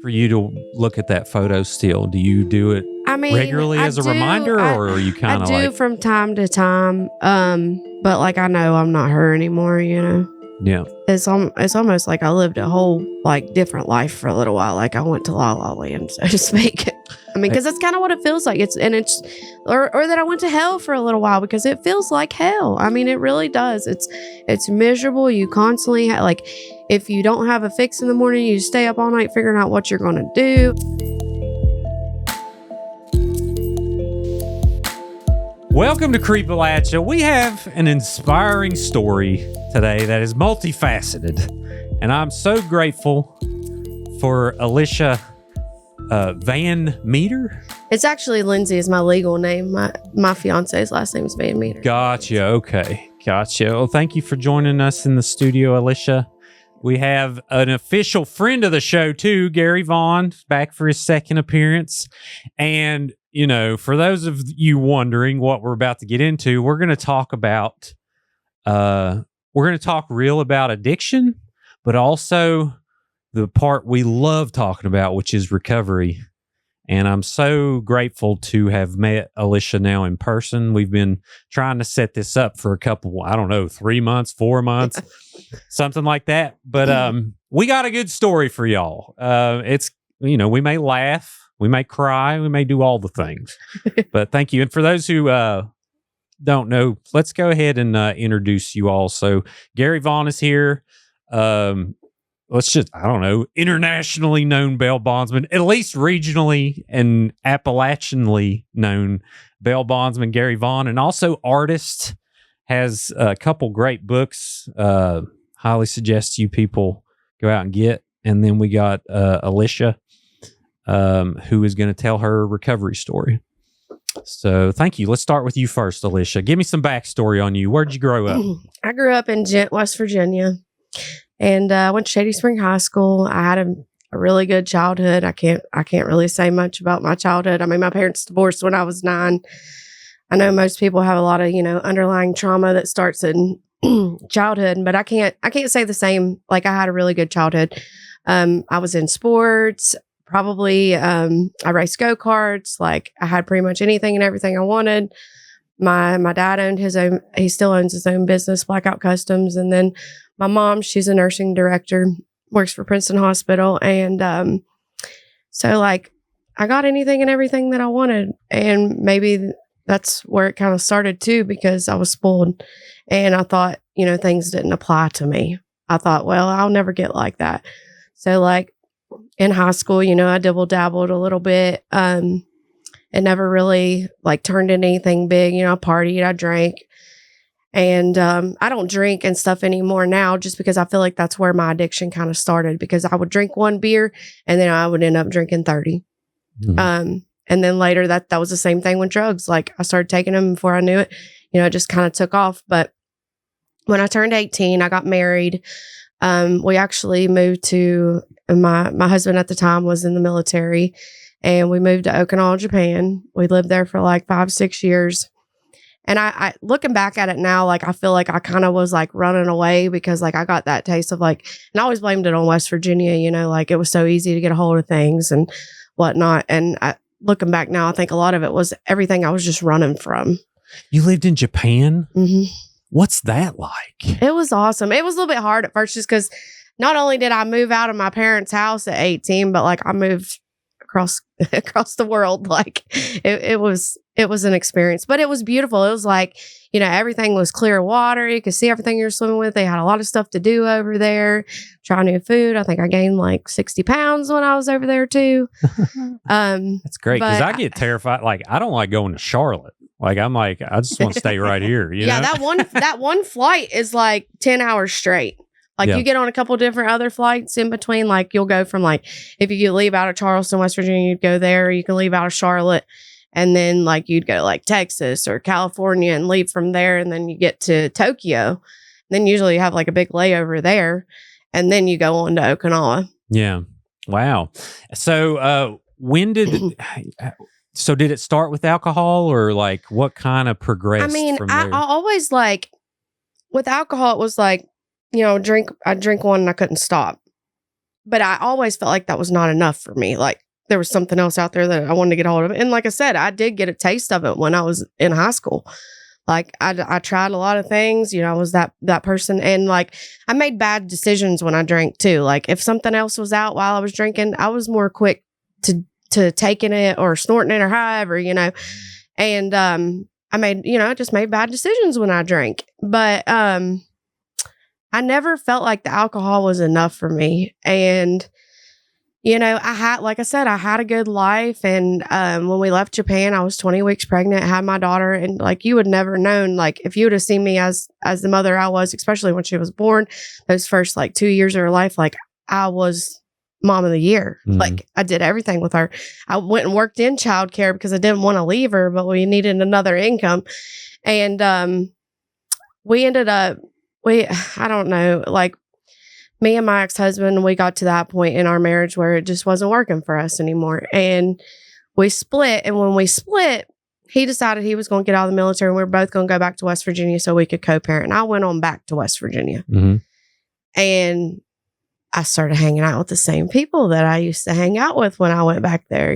for you to look at that photo still? Do you do it regularly as a reminder, or are you kind of like... I do from time to time, but like I know I'm not her anymore, you know? Yeah. It's almost like I lived a whole like different life for a little while. Like I went to La La Land, so to speak. I mean, because that's kind of what it feels like. Or that I went to hell for a little while, because it feels like hell. I mean, it really does. It's miserable. You constantly like, if you don't have a fix in the morning, you stay up all night figuring out what you're going to do. Welcome to Creepalachia. We have an inspiring story today that is multifaceted, and I'm so grateful for Alicia VanMeter. It's actually Lindsay is my legal name. My fiance's last name is VanMeter. Gotcha. Okay. Gotcha. Well, thank you for joining us in the studio, Alicia. We have an official friend of the show too, Gary Vaughan, back for his second appearance. And, you know, for those of you wondering what we're about to get into, we're going to talk about, real about addiction, but also the part we love talking about, which is recovery. And I'm so grateful to have met Alicia now in person. We've been trying to set this up for a couple, 3 months, 4 months, something like that. But we got a good story for y'all. It's, we may laugh, we may cry, we may do all the things. But thank you. And for those who don't know, let's go ahead and introduce you all. So Gary Vaughan is here. Internationally known bail bondsman, at least regionally and Appalachianly known bail bondsman, Gary Vaughan, and also artist, has a couple great books. Highly suggest you people go out and get. And then we got Alicia, who is going to tell her recovery story. So thank you. Let's start with you first, Alicia. Give me some backstory on you. Where'd you grow up? I grew up in Gent, West Virginia. And I went to Shady Spring High School. I had a really good childhood. I can't really say much about my childhood. I mean, my parents divorced when I was 9. I know most people have a lot of, underlying trauma that starts in childhood, but I can't say the same. Like, I had a really good childhood. I was in sports, probably, I raced go-karts. Like, I had pretty much anything and everything I wanted. My dad owned he still owns his own business, Blackout Customs. And then my mom, she's a nursing director, works for Princeton Hospital. And so, like, I got anything and everything that I wanted. And maybe that's where it kind of started, too, because I was spoiled. And I thought, things didn't apply to me. I thought, well, I'll never get like that. So, like, in high school, I dibble-dabbled a little bit. It never really, like, turned into anything big. I partied, I drank. And I don't drink and stuff anymore now, just because I feel like that's where my addiction kind of started, because I would drink one beer and then I would end up drinking 30. Mm-hmm. And then later that was the same thing with drugs. Like, I started taking them before I knew it, it just kind of took off. But when I turned 18, I got married. We actually moved to, my husband at the time was in the military, and we moved to Okinawa, Japan. We lived there for like 5-6 years. And I looking back at it now, like, I feel like I kind of was like running away, because like I got that taste of like, and I always blamed it on West Virginia, like it was so easy to get a hold of things and whatnot. And looking back now, I think a lot of it was everything I was just running from. You lived in Japan? Mm-hmm. What's that like? It was awesome. It was a little bit hard at first, just because not only did I move out of my parents' house at 18, but like I moved across the world. Like it was an experience, but it was beautiful. It was like, everything was clear water. You could see everything you're swimming with. They had a lot of stuff to do over there. Try new food. I think I gained like 60 pounds when I was over there too. That's great, because I get terrified. Like, I don't like going to Charlotte. Like, I'm like, I just want to stay right here. Yeah, that one flight is like 10 hours straight. Like, you get on a couple different other flights in between. Like, you'll go from, like, if you leave out of Charleston, West Virginia, you'd go there. Or you can leave out of Charlotte, and then, like, you'd go to, like, Texas or California and leave from there. And then you get to Tokyo. Then usually you have, like, a big layover there. And then you go on to Okinawa. Yeah. Wow. So, so did it start with alcohol, or, like, what kind of progressed? I mean, from there? I always, like, with alcohol, it was like, I'd drink one and I couldn't stop. but I always felt like that was not enough for me. Like there was something else out there that I wanted to get a hold of. And like I said, I did get a taste of it when I was in high school. Like I tried a lot of things, I was that person. And like, I made bad decisions when I drank too. Like if something else was out while I was drinking, I was more quick to taking it or snorting it or however, and, I made, I just made bad decisions when I drank, but, I never felt like the alcohol was enough for me. And, like I said, I had a good life. And when we left Japan, I was 20 weeks pregnant, had my daughter. And like, you would never known, like if you would have seen me as the mother I was, especially when she was born, those first like 2 years of her life, like I was mom of the year. Mm-hmm. Like I did everything with her. I went and worked in childcare because I didn't want to leave her, but we needed another income. And we ended up, I don't know, like me and my ex-husband, we got to that point in our marriage where it just wasn't working for us anymore. And we split. And when we split, he decided he was going to get out of the military and we were both going to go back to West Virginia so we could co-parent. And I went on back to West Virginia. Mm-hmm. And I started hanging out with the same people that I used to hang out with when I went back there,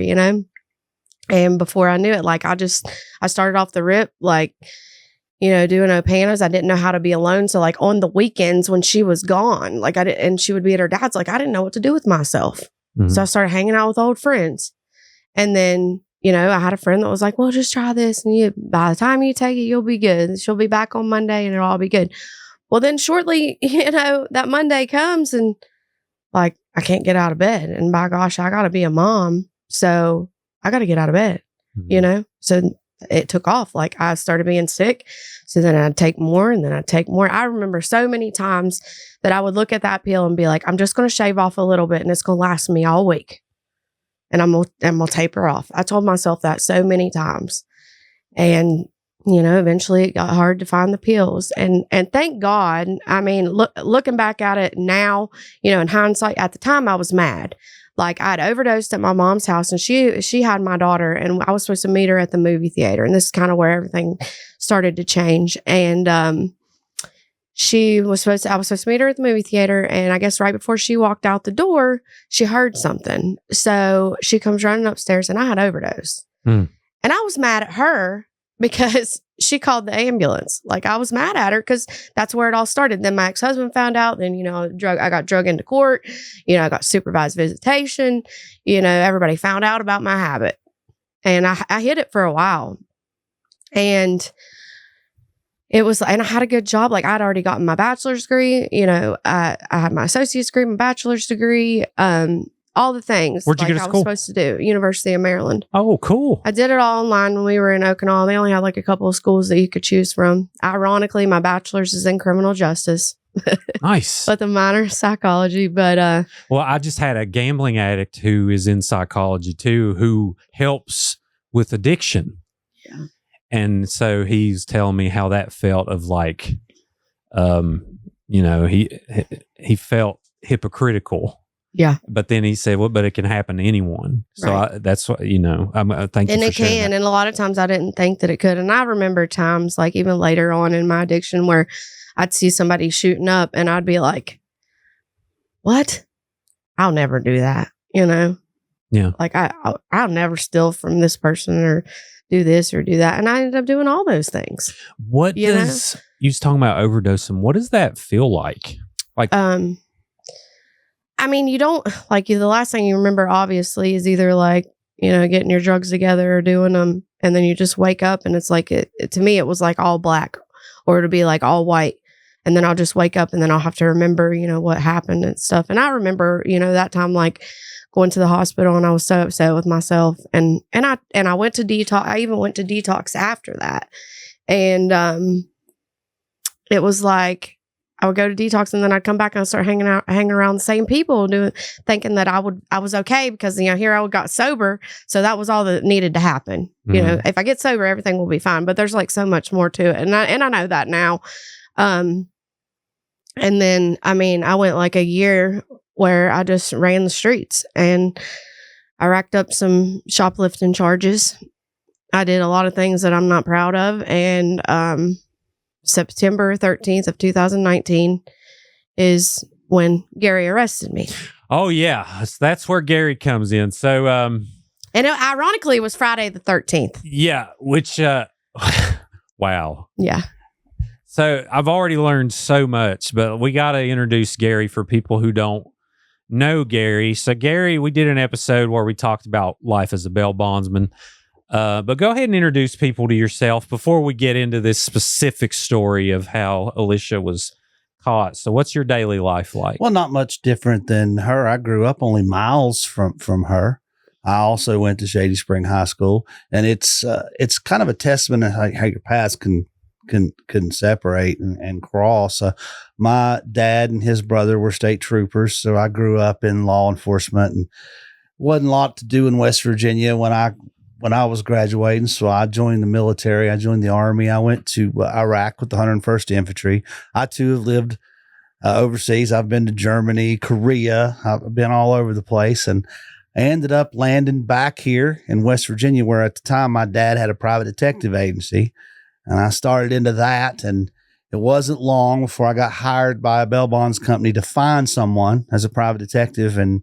And before I knew it, like I started off the rip, like, doing Opanas. I didn't know how to be alone. So like on the weekends when she was gone, like and she would be at her dad's, like I didn't know what to do with myself. Mm-hmm. So I started hanging out with old friends. And then, I had a friend that was like, well, just try this. And by the time you take it, you'll be good. She'll be back on Monday and it'll all be good. Well, then shortly, that Monday comes and like, I can't get out of bed. And by gosh, I got to be a mom. So I got to get out of bed, mm-hmm. So it took off. Like I started being sick. So then I'd take more and then I'd take more. I remember so many times that I would look at that pill and be like, I'm just going to shave off a little bit and it's going to last me all week. And I'm going to taper off. I told myself that so many times. And, eventually it got hard to find the pills. And thank God, I mean, looking back at it now, in hindsight, at the time I was mad. Like I'd overdosed at my mom's house and she had my daughter and I was supposed to meet her at the movie theater. And this is kind of where everything started to change. And I was supposed to meet her at the movie theater. And I guess right before she walked out the door, she heard something. So she comes running upstairs and I had overdosed. And I was mad at her because she called the ambulance. Like I was mad at her because that's where it all started. Then my ex-husband found out. Then, I got drug into court. I got supervised visitation. Everybody found out about my habit. And I hid it for a while. And I had a good job. Like I'd already gotten my bachelor's degree. I had my associate's degree, my bachelor's degree, all the things. Where'd you go to school? I was supposed to do University of Maryland. Oh, cool. I did it all online when we were in Okinawa. They only had like a couple of schools that you could choose from. Ironically, my bachelor's is in criminal justice. Nice. With a minor in psychology. But well, I just had a gambling addict who is in psychology too, who helps with addiction. Yeah. And so he's telling me how that felt of like, he felt hypocritical. Yeah. But then he said, well, but it can happen to anyone. So right. That's what, thank you for sharing And it can. that. And a lot of times I didn't think that it could. And I remember times like even later on in my addiction where I'd see somebody shooting up and I'd be like, what? I'll never do that. Yeah. Like I'll never steal from this person or do this or do that. And I ended up doing all those things. What you was talking about overdosing. What does that feel like? Like, I mean, you don't like the last thing you remember, obviously, is either like, getting your drugs together or doing them. And then you just wake up and it's like, to me, it was like all black or it'll be like all white. And then I'll just wake up and then I'll have to remember, what happened and stuff. And I remember, that time, like going to the hospital and I was so upset with myself. And I went to detox. I even went to detox after that. And it was like, I would go to detox and then I'd come back and I'd start hanging around the same people thinking that I was okay because, here I got sober. So that was all that needed to happen. Mm-hmm. If I get sober, everything will be fine, but there's like so much more to it. And I know that now. And then, I went like a year where I just ran the streets and I racked up some shoplifting charges. I did a lot of things that I'm not proud of. And, September 13th of 2019 is when Gary arrested me. Oh, yeah. That's where Gary comes in. So, And ironically, it was Friday the 13th. yeah, which, wow. Yeah. So I've already learned so much, but we got to introduce Gary for people who don't know Gary. So, Gary, we did an episode where we talked about life as a bail bondsman. But go ahead and introduce people to yourself before we get into this specific story of how Alicia was caught. So what's your daily life like? Well, not much different than her. I grew up only miles from her. I also went to Shady Spring High School, and it's kind of a testament to how your paths can separate and cross. My dad and his brother were state troopers, so I grew up in law enforcement, and wasn't a lot to do in West Virginia when I was graduating. So I joined the military. I joined the Army. I went to Iraq with the 101st Infantry. I too have lived overseas. I've been to Germany, Korea. I've been all over the place, and I ended up landing back here in West Virginia, where at the time my dad had a private detective agency, and I started into that. And it wasn't long before I got hired by a bail bonds company to find someone as a private detective. And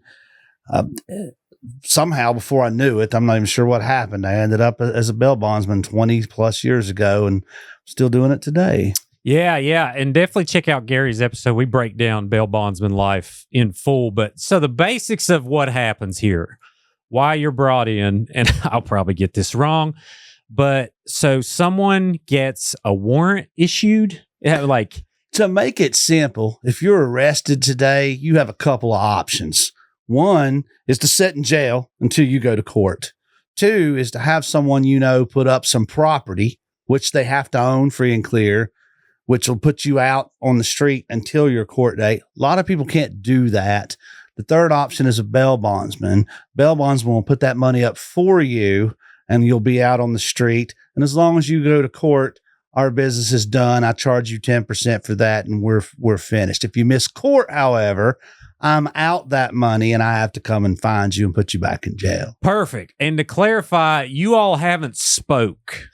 somehow, before I knew it, I'm not even sure what happened, I ended up as a bail bondsman 20 plus years ago, and still doing it today. Yeah. And definitely check out Gary's episode. We break down bail bondsman life in full. But so the basics of what happens here, why you're brought in, and I'll probably get this wrong, but so someone gets a warrant issued, like, to make it simple, if you're arrested today, you have a couple of options. One is to sit in jail until you go to court. Two is to have someone put up some property, which they have to own free and clear, which will put you out on the street until your court date. A lot of people can't do that. The third option is a bail bondsman. Bail bondsman will put that money up for you, and you'll be out on the street. And as long as you go to court, our business is done. I charge you 10% for that, and we're finished. If you miss court, however, I'm out that money, and I have to come and find you and put you back in jail. Perfect. And to clarify, you all haven't spoke.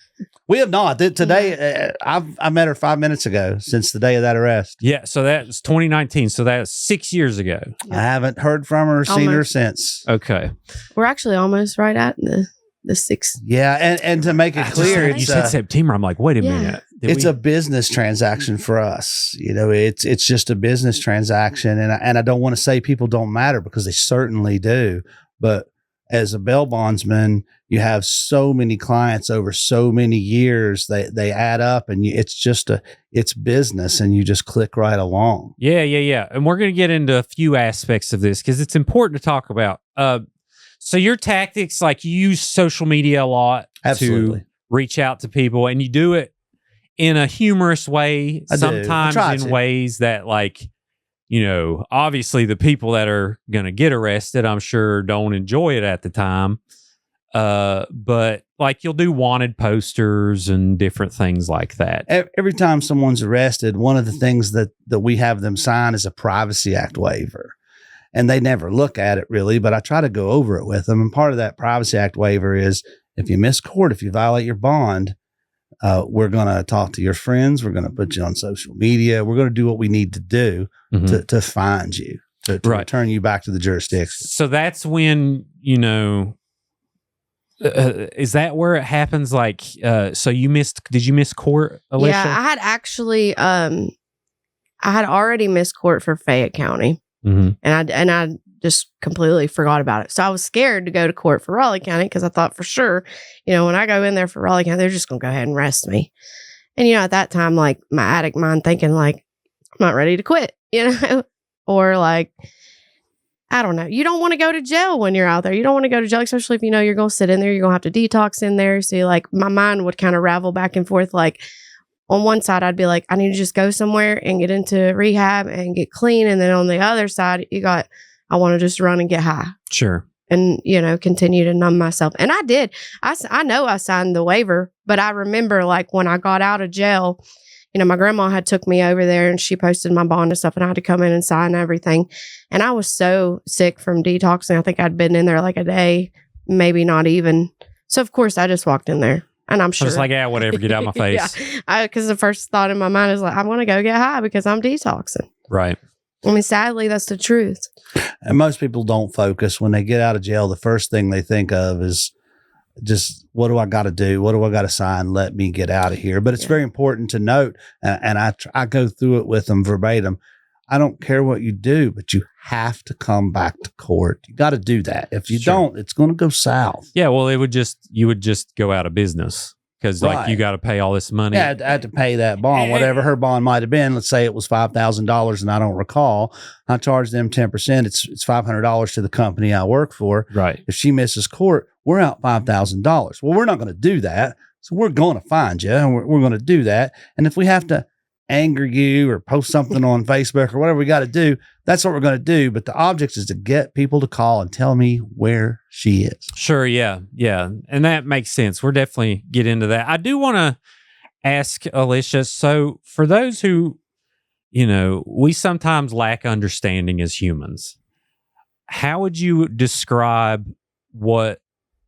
We have not. Today, I met her 5 minutes ago since the day of that arrest. Yeah, so that's 2019. So that's 6 years ago. I haven't heard from her or seen her since. Okay. We're actually almost right at the 6th. Yeah, and to make it clear, you said September. I'm like, wait a minute. It's a business transaction for us. It's just a business transaction, and I don't want to say people don't matter, because they certainly do. But as a bail bondsman, you have so many clients over so many years, they add up, and it's business, and you just click right along. Yeah. And we're going to get into a few aspects of this because it's important to talk about. So your tactics, like, you use social media a lot Absolutely. to reach out to people, and you do it in a humorous way, sometimes in ways that, like, obviously the people that are going to get arrested, I'm sure, don't enjoy it at the time. But like, you'll do wanted posters and different things like that. Every time someone's arrested, one of the things that we have them sign is a Privacy Act waiver. And they never look at it really, but I try to go over it with them. And part of that Privacy Act waiver is, if you miss court, if you violate your bond, we're going to talk to your friends. We're going to put you on social media. We're going to do what we need to do to find you, to return you back to the jurisdiction. So that's when, is that where it happens? Like, so did you miss court, Alicia? Yeah, I had actually, I had already missed court for Fayette County. Mm-hmm. And I just completely forgot about it. So I was scared to go to court for Raleigh County, because I thought for sure, when I go in there for Raleigh County, they're just going to go ahead and arrest me. And, at that time, like, my addict mind thinking, like, I'm not ready to quit, or like, I don't know. You don't want to go to jail when you're out there. You don't want to go to jail, especially if you're going to sit in there. You're going to have to detox in there. So, like, my mind would kind of ravel back and forth, like, on one side, I'd be like, I need to just go somewhere and get into rehab and get clean. And then on the other side, I want to just run and get high. Sure. And, continue to numb myself. And I did. I know I signed the waiver, but I remember, like, when I got out of jail, my grandma had took me over there, and she posted my bond and stuff, and I had to come in and sign everything. And I was so sick from detoxing. I think I'd been in there like a day, maybe not even. So, of course, I just walked in there. And I'm sure. I was like, yeah, whatever, get out of my face. Yeah, because the first thought in my mind is like, I want to go get high because I'm detoxing. Right. I mean, sadly, that's the truth. And most people don't focus when they get out of jail. The first thing they think of is just, what do I got to do? What do I got to sign? Let me get out of here. But it's very important to note, and I go through it with them verbatim. I don't care what you do, but you have to come back to court. You got to do that. If you don't, it's going to go south. Yeah, well, you would just go out of business because like you got to pay all this money. Yeah, I had to pay that bond, whatever her bond might have been. Let's say it was $5,000, and I don't recall. I charged them 10%. It's $500 to the company I work for. Right. If she misses court, we're out $5,000. Well, we're not going to do that. So we're going to find you, and we're going to do that. And if we have to anger you or post something on Facebook or whatever we got to do, that's what we're going to do. But the object is to get people to call and tell me where she is. Sure. Yeah. Yeah. And that makes sense. We're definitely get into that. I do want to ask Alicia. So for those who, we sometimes lack understanding as humans, how would you describe what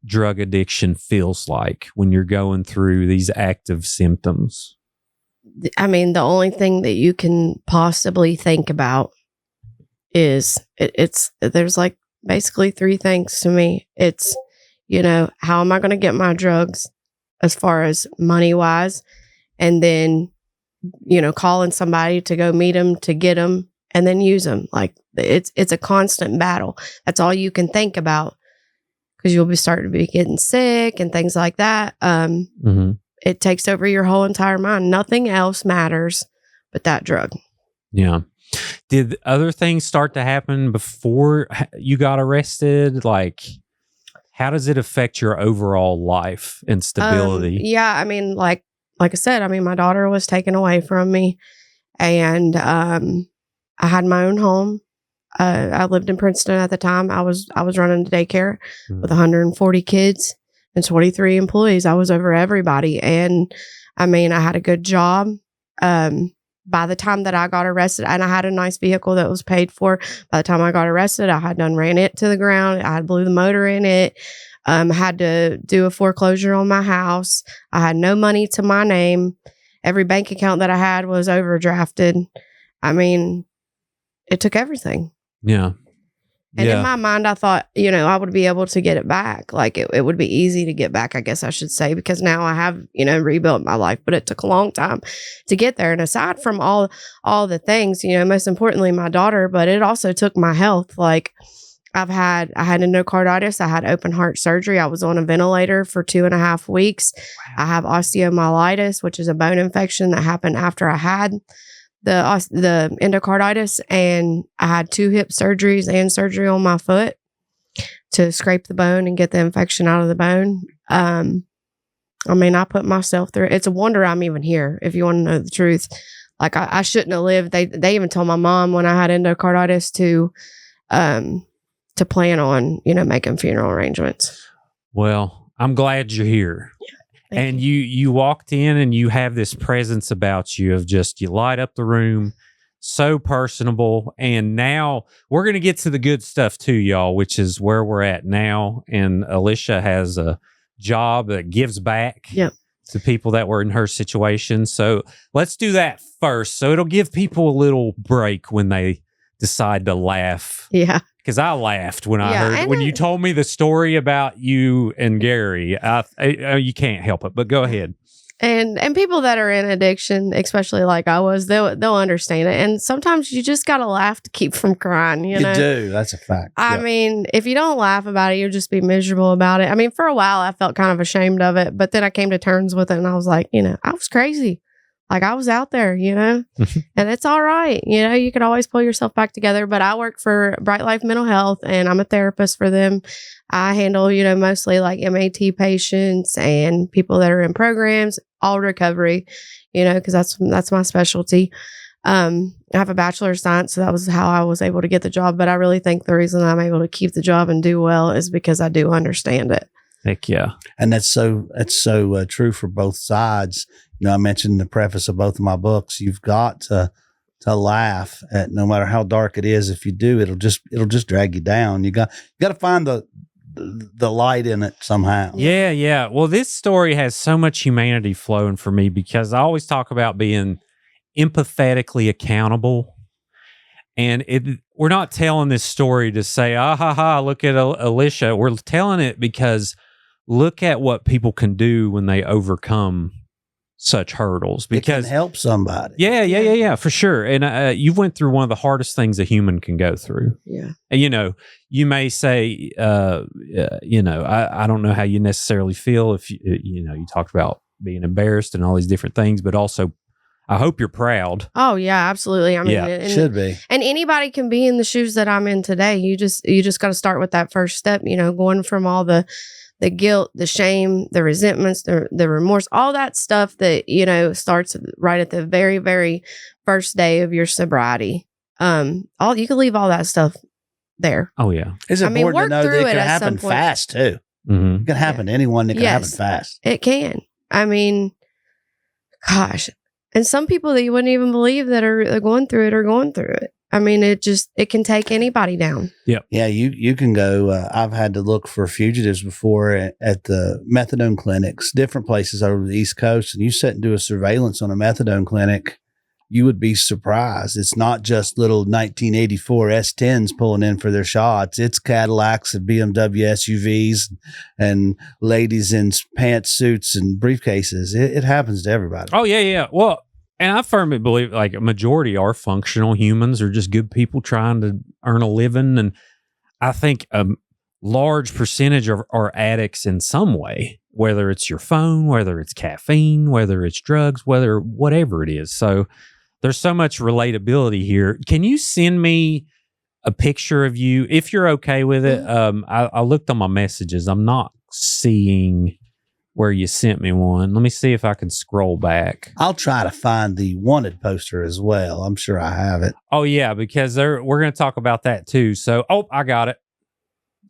drug addiction feels like when you're going through these active symptoms? I mean, the only thing that you can possibly think about is there's like basically three things to me. It's, how am I going to get my drugs as far as money wise? And then, calling somebody to go meet them, to get them, and then use them. Like it's a constant battle. That's all you can think about because you'll be starting to be getting sick and things like that. It takes over your whole entire mind. Nothing else matters but that drug. Yeah. Did other things start to happen before you got arrested? Like, how does it affect your overall life and stability? Yeah. I mean, like I said, my daughter was taken away from me, and I had my own home. I lived in Princeton at the time. I was running a daycare with 140 kids and 23 employees. I was over everybody. And I had a good job. By the time that I got arrested, and I had a nice vehicle that was paid for. By the time I got arrested, I had done ran it to the ground. I had blew the motor in it. Had to do a foreclosure on my house. I had no money to my name. Every bank account that I had was overdrafted. It took everything. Yeah. And in my mind, I thought, I would be able to get it back. Like it would be easy to get back, I guess I should say, because now I have, rebuilt my life, but it took a long time to get there. And aside from all the things, most importantly, my daughter, but it also took my health. Like I had endocarditis. I had open heart surgery. I was on a ventilator for 2.5 weeks. Wow. I have osteomyelitis, which is a bone infection that happened after I had the endocarditis, and I had 2 hip surgeries and surgery on my foot to scrape the bone and get the infection out of the bone. I put myself through it. It's a wonder I'm even here, if you want to know the truth. Like I shouldn't have lived. They even told my mom when I had endocarditis to plan on, making funeral arrangements. Well, I'm glad you're here. Yeah. And you walked in and you have this presence about you of just, you light up the room, so personable. And now we're going to get to the good stuff too, y'all, which is where we're at now. And Alicia has a job that gives back to people that were in her situation. So let's do that first. So it'll give people a little break when they decide to laugh. Yeah. Because I laughed when I heard when you told me the story about you and Gary. You can't help it, but go ahead. And people that are in addiction, especially like I was, they'll understand it. And sometimes you just gotta laugh to keep from crying. You know? Do. That's a fact. If you don't laugh about it, you'll just be miserable about it. For a while, I felt kind of ashamed of it, but then I came to terms with it, and I was like, I was crazy. Like I was out there, and it's all right. You can always pull yourself back together. But I work for Bright Life Mental Health, and I'm a therapist for them. I handle, mostly like MAT patients and people that are in programs, all recovery, because that's my specialty. I have a Bachelor of Science, so that was how I was able to get the job. But I really think the reason I'm able to keep the job and do well is because I do understand it. Heck yeah. And that's so true for both sides. I mentioned in the preface of both of my books, you've got to laugh at no matter how dark it is. If you do, it'll just drag you down. You got to find the light in it somehow. Yeah. Yeah. Well, this story has so much humanity flowing for me because I always talk about being empathetically accountable. And we're not telling this story to say, ah, ha, ha, look at Alicia. We're telling it because look at what people can do when they overcome such hurdles. Because it can help somebody. Yeah, for sure. And you went through one of the hardest things a human can go through. Yeah. And, you may say, I don't know how you necessarily feel if, you talked about being embarrassed and all these different things, but also I hope you're proud. Oh yeah, absolutely. I mean, It should be. And anybody can be in the shoes that I'm in today. You just got to start with that first step, going from all the guilt, the shame, the resentments, the remorse, all that stuff that, starts right at the very, very first day of your sobriety. You can leave all that stuff there. Oh yeah. It's important to know that it can happen fast too. Mm-hmm. It can happen to anyone. It can happen fast. It can. I mean, gosh. And some people that you wouldn't even believe that are going through it. I mean, it can take anybody down. Yep. Yeah, you can go. I've had to look for fugitives before at the methadone clinics, different places over the East Coast, and you sit and do a surveillance on a methadone clinic, you would be surprised. It's not just little 1984 S10s pulling in for their shots. It's Cadillacs and BMW SUVs and ladies in pantsuits and briefcases. It happens to everybody. Oh, yeah. Well, and I firmly believe like a majority are functional humans or just good people trying to earn a living. And I think a large percentage are addicts in some way, whether it's your phone, whether it's caffeine, whether it's drugs, whatever it is. So there's so much relatability here. Can you send me a picture of you if you're okay with it? I looked on my messages. I'm not seeing where you sent me one. Let me see if I can scroll back. I'll try to find the wanted poster as well. I'm sure I have it. Oh yeah, because we're going to talk about that too. So, I got it.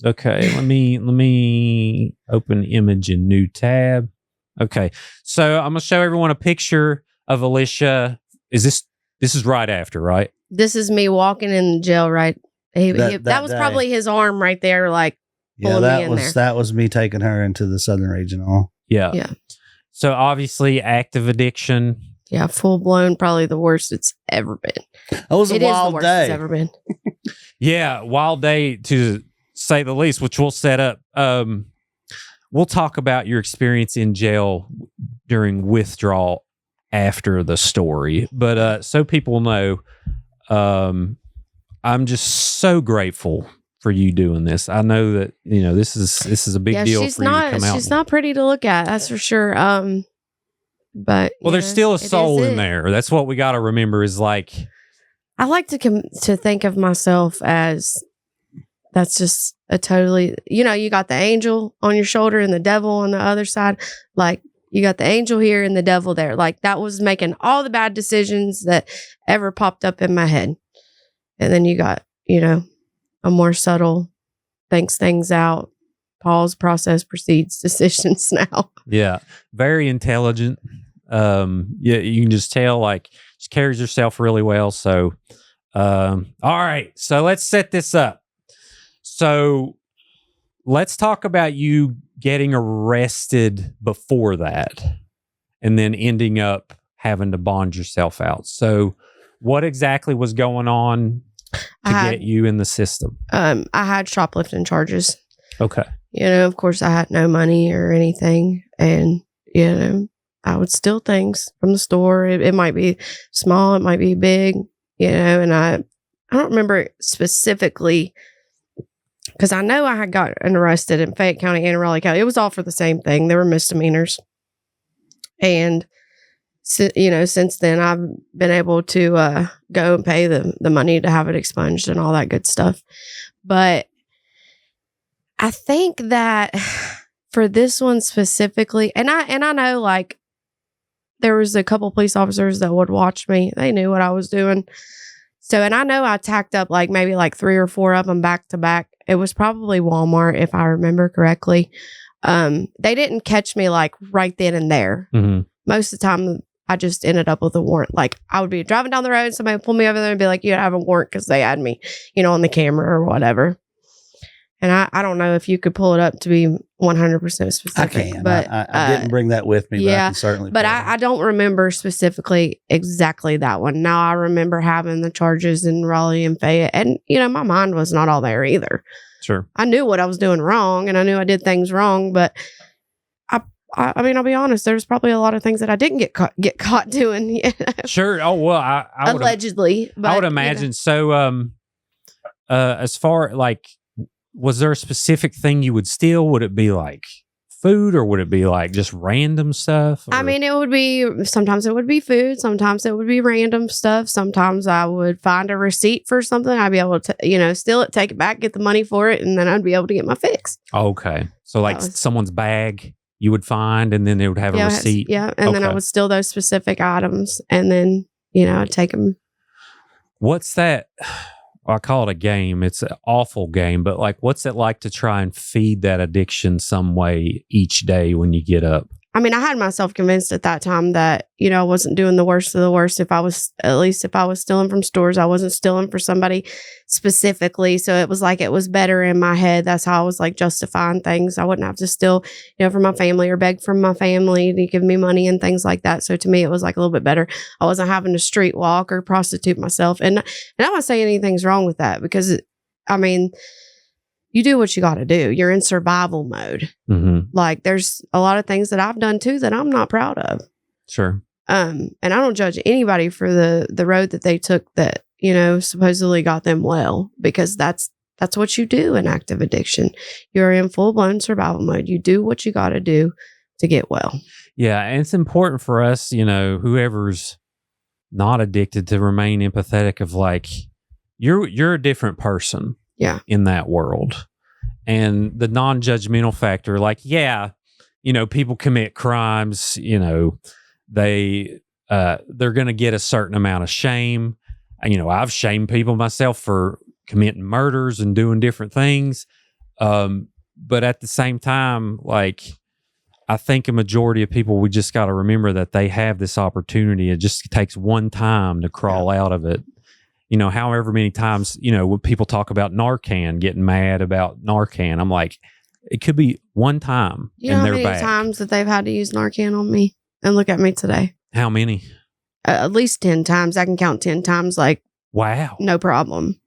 Okay, let me open image in new tab. Okay, so I'm going to show everyone a picture of Alicia. This is right after, right? This is me walking in jail, right? That was probably his arm right there, like pulling me in there. That was me taking her into the Southern Regional. Yeah. So obviously active addiction. Yeah, full blown, probably the worst it's ever been. It was a wild day. It's ever been. Yeah, wild day to say the least, which we'll set up. We'll talk about your experience in jail during withdrawal after the story. But so people know, I'm just so grateful for you doing this. I know that, this is a big deal for you to come out. She's not pretty to look at, that's for sure. But there's still a soul in there. That's what we got to remember is like, I like to think of myself as that's just a totally, you got the angel on your shoulder and the devil on the other side. Like you got the angel here and the devil there. Like that was making all the bad decisions that ever popped up in my head. And then you got, a more subtle, thinks things out, pause, process, proceeds, decisions now. Yeah. Very intelligent. You can just tell like she carries herself really well. So, all right. So let's set this up. So let's talk about you getting arrested before that and then ending up having to bond yourself out. So what exactly was going on to get you in the system? I had shoplifting charges. Okay. Of course I had no money or anything. And, I would steal things from the store. It might be small, it might be big, and I don't remember specifically because I know I had gotten arrested in Fayette County and Raleigh County. It was all for the same thing. They were misdemeanors. And, since then I've been able to go and pay the money to have it expunged and all that good stuff. But I think that for this one specifically, and I know like there was a couple police officers that would watch me. They knew what I was doing. So, and I know I tacked up like maybe like 3 or 4 of them back to back. It was probably Walmart, if I remember correctly. They didn't catch me like right then and there. Mm-hmm. Most of the time, I just ended up with a warrant. Like I would be driving down the road, and somebody would pull me over there and be like, "You have a warrant," because they had me, on the camera or whatever. And I don't know if you could pull it up to be 100% specific. I can. But I didn't bring that with me, but I can certainly. But I don't remember specifically exactly that one. Now I remember having the charges in Raleigh and Fayette. And, my mind was not all there either. Sure. I knew what I was doing wrong and I knew I did things wrong. But I mean, I'll be honest, there's probably a lot of things that I didn't get caught doing. Sure. Oh, well, I would allegedly. I would imagine. So, as far like, was there a specific thing you would steal? Would it be like food or would it be like just random stuff? Or? I mean, sometimes it would be food. Sometimes it would be random stuff. Sometimes I would find a receipt for something. I'd be able to, steal it, take it back, get the money for it. And then I'd be able to get my fix. Okay. So like someone's bag you would find and then they would have a receipt. Yeah. And then I would steal those specific items and then, I'd take them. What's that? I call it a game. It's an awful game, but like, what's it like to try and feed that addiction some way each day when you get up? I mean, I had myself convinced at that time that, I wasn't doing the worst of the worst. If I was stealing from stores, I wasn't stealing for somebody specifically. So it was like, it was better in my head. That's how I was like justifying things. I wouldn't have to steal, from my family or beg from my family to give me money and things like that. So to me, it was like a little bit better. I wasn't having to street walk or prostitute myself. And I'm not saying anything's wrong with that because, I mean, you do what you got to do. You're in survival mode. Mm-hmm. Like there's a lot of things that I've done too that I'm not proud of. Sure. And I don't judge anybody for the road that they took that, supposedly got them well, because that's what you do in active addiction. You're in full blown survival mode. You do what you got to do to get well. Yeah. And it's important for us, whoever's not addicted to remain empathetic of like, you're a different person. Yeah. In that world. And the non-judgmental factor, like, people commit crimes, they're going to get a certain amount of shame. I've shamed people myself for committing murders and doing different things. But at the same time, like, I think a majority of people, we just got to remember that they have this opportunity. It just takes one time to crawl out of it. However many times, when people talk about Narcan, getting mad about Narcan, I'm like, it could be one time and they're back. How many times that they've had to use Narcan on me? And look at me today. How many? At least 10 times. I can count 10 times, like, wow. No problem.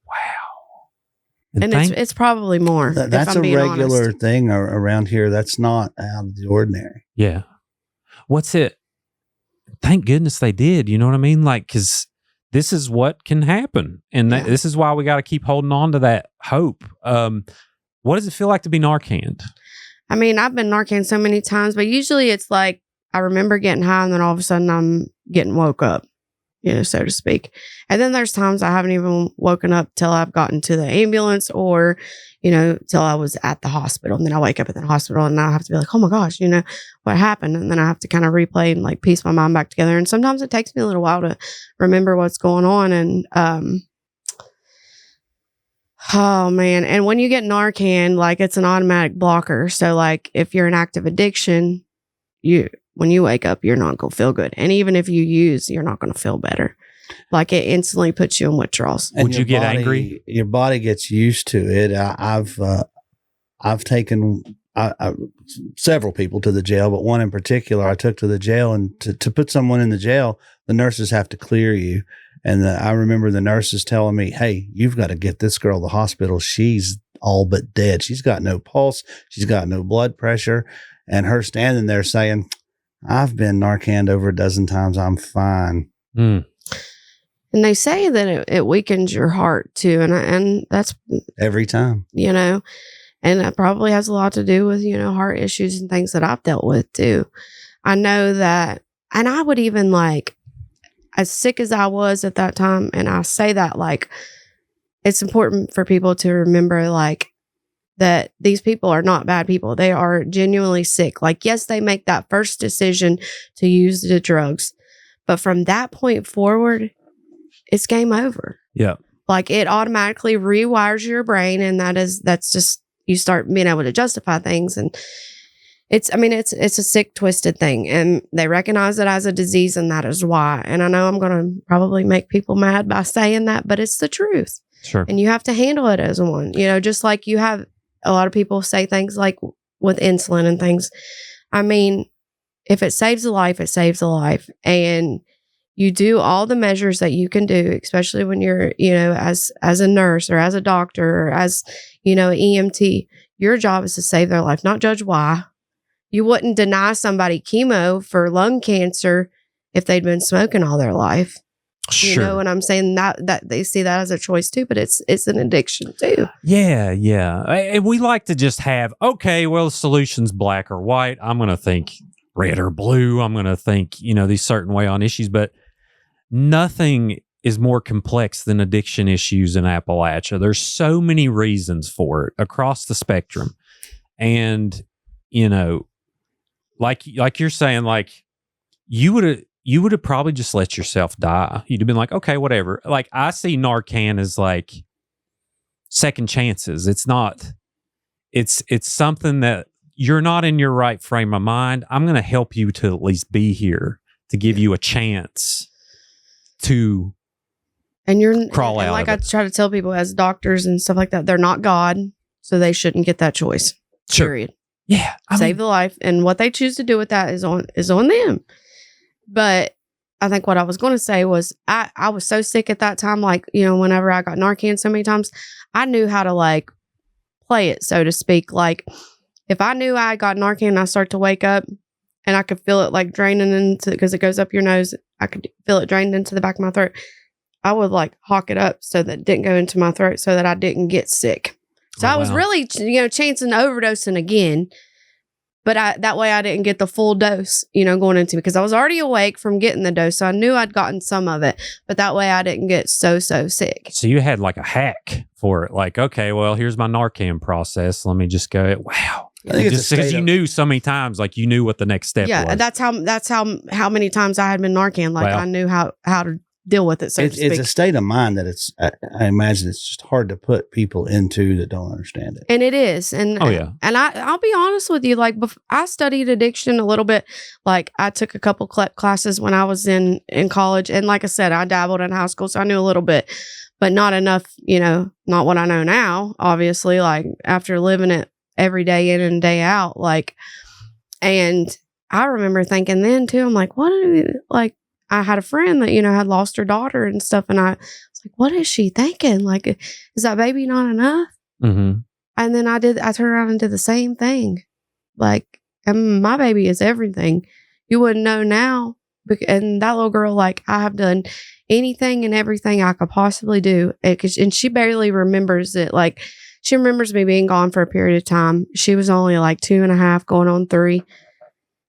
Wow. And it's probably more. That's a regular thing around here. That's not out of the ordinary. Yeah. What's it? Thank goodness they did. You know what I mean? Like, because this is what can happen. And this is why we got to keep holding on to that hope. What does it feel like to be Narcaned? I mean, I've been Narcan so many times, but usually it's like I remember getting high and then all of a sudden I'm getting woke up, so to speak. And then there's times I haven't even woken up till I've gotten to the ambulance or, till I was at the hospital. And then I wake up at the hospital and I have to be like, oh my gosh, what happened? And then I have to kind of replay and like piece my mind back together. And sometimes it takes me a little while to remember what's going on. And, oh man. And when you get Narcan, like it's an automatic blocker. So like if you're in active addiction, when you wake up, you're not going to feel good. And even if you use, you're not going to feel better. Like it instantly puts you in withdrawals. And would you get angry? Your body gets used to it. I've taken several people to the jail, but one in particular I took to the jail, and to put someone in the jail, the nurses have to clear you. And I remember the nurses telling me, hey, you've got to get this girl to the hospital. She's all but dead. She's got no pulse. She's got no blood pressure. And her standing there saying, I've been Narcaned over a dozen times. I'm fine. Mm. And they say that it weakens your heart too. And that's every time, and that probably has a lot to do with, heart issues and things that I've dealt with too. I know that, and I would even like, as sick as I was at that time, and I say that like, it's important for people to remember like that these people are not bad people. They are genuinely sick. Like, yes, they make that first decision to use the drugs, but from that point forward, it's game over. Yeah. Like it automatically rewires your brain. And that's just, you start being able to justify things. And it's a sick, twisted thing. And they recognize it as a disease, and that is why. And I know I'm going to probably make people mad by saying that, but it's the truth. Sure. And you have to handle it as one. Just like you have a lot of people say things like with insulin and things. I mean, if it saves a life, it saves a life. And you do all the measures that you can do, especially when you're, as a nurse or as a doctor or as, an EMT. Your job is to save their life, not judge why. You wouldn't deny somebody chemo for lung cancer if they'd been smoking all their life. Sure. You know what I'm saying? That they see that as a choice too, but it's an addiction too. Yeah. And we like to just have, okay, well, the solution's black or white. I'm going to think red or blue. I'm going to think, these certain way on issues, but nothing is more complex than addiction issues in Appalachia. There's so many reasons for it across the spectrum. And, like you're saying, like you would have probably just let yourself die. You'd have been like, okay, whatever. Like I see Narcan as like second chances. It's not, it's something that you're not in your right frame of mind. I'm going to help you to at least be here to give you a chance to crawl out. Like I try to tell people as doctors and stuff like that, they're not God, so they shouldn't get that choice. Sure. Period. Yeah. Save the life, and what they choose to do with that is on them. But I think what I was going to say was I was so sick at that time. Like, whenever I got Narcan so many times, I knew how to like play it, so to speak. Like if I knew I got Narcan and I start to wake up and I could feel it like draining into, because it goes up your nose, I could feel it draining into the back of my throat. I would like hawk it up so that it didn't go into my throat so that I didn't get sick. So I was really, chancing overdosing again. But that way I didn't get the full dose, going into me, because I was already awake from getting the dose. So I knew I'd gotten some of it, but that way I didn't get so sick. So you had like a hack for it. Like, okay, well, here's my Narcan process. Let me just go, wow. I think it's just because you knew so many times, like you knew what the next step was. Yeah, that's how many times I had been Narcan. Like I knew how to deal with it, so to speak. It's a state of mind that I imagine it's just hard to put people into that don't understand it. And it is. And and I'll be honest with you, like I studied addiction a little bit. Like I took a couple classes when I was in college. And like I said, I dabbled in high school, so I knew a little bit, but not enough, not what I know now, obviously, like after living it every day in and day out. Like, and I remember thinking then too, I'm like, what are we, like, I had a friend that, had lost her daughter and stuff. And I was like, what is she thinking? Like, is that baby not enough? Mm-hmm. And then I turned around and did the same thing. Like, and my baby is everything. You wouldn't know now. And that little girl, like, I have done anything and everything I could possibly do. And she barely remembers it. Like, she remembers me being gone for a period of time. She was only like 2.5 going on 3.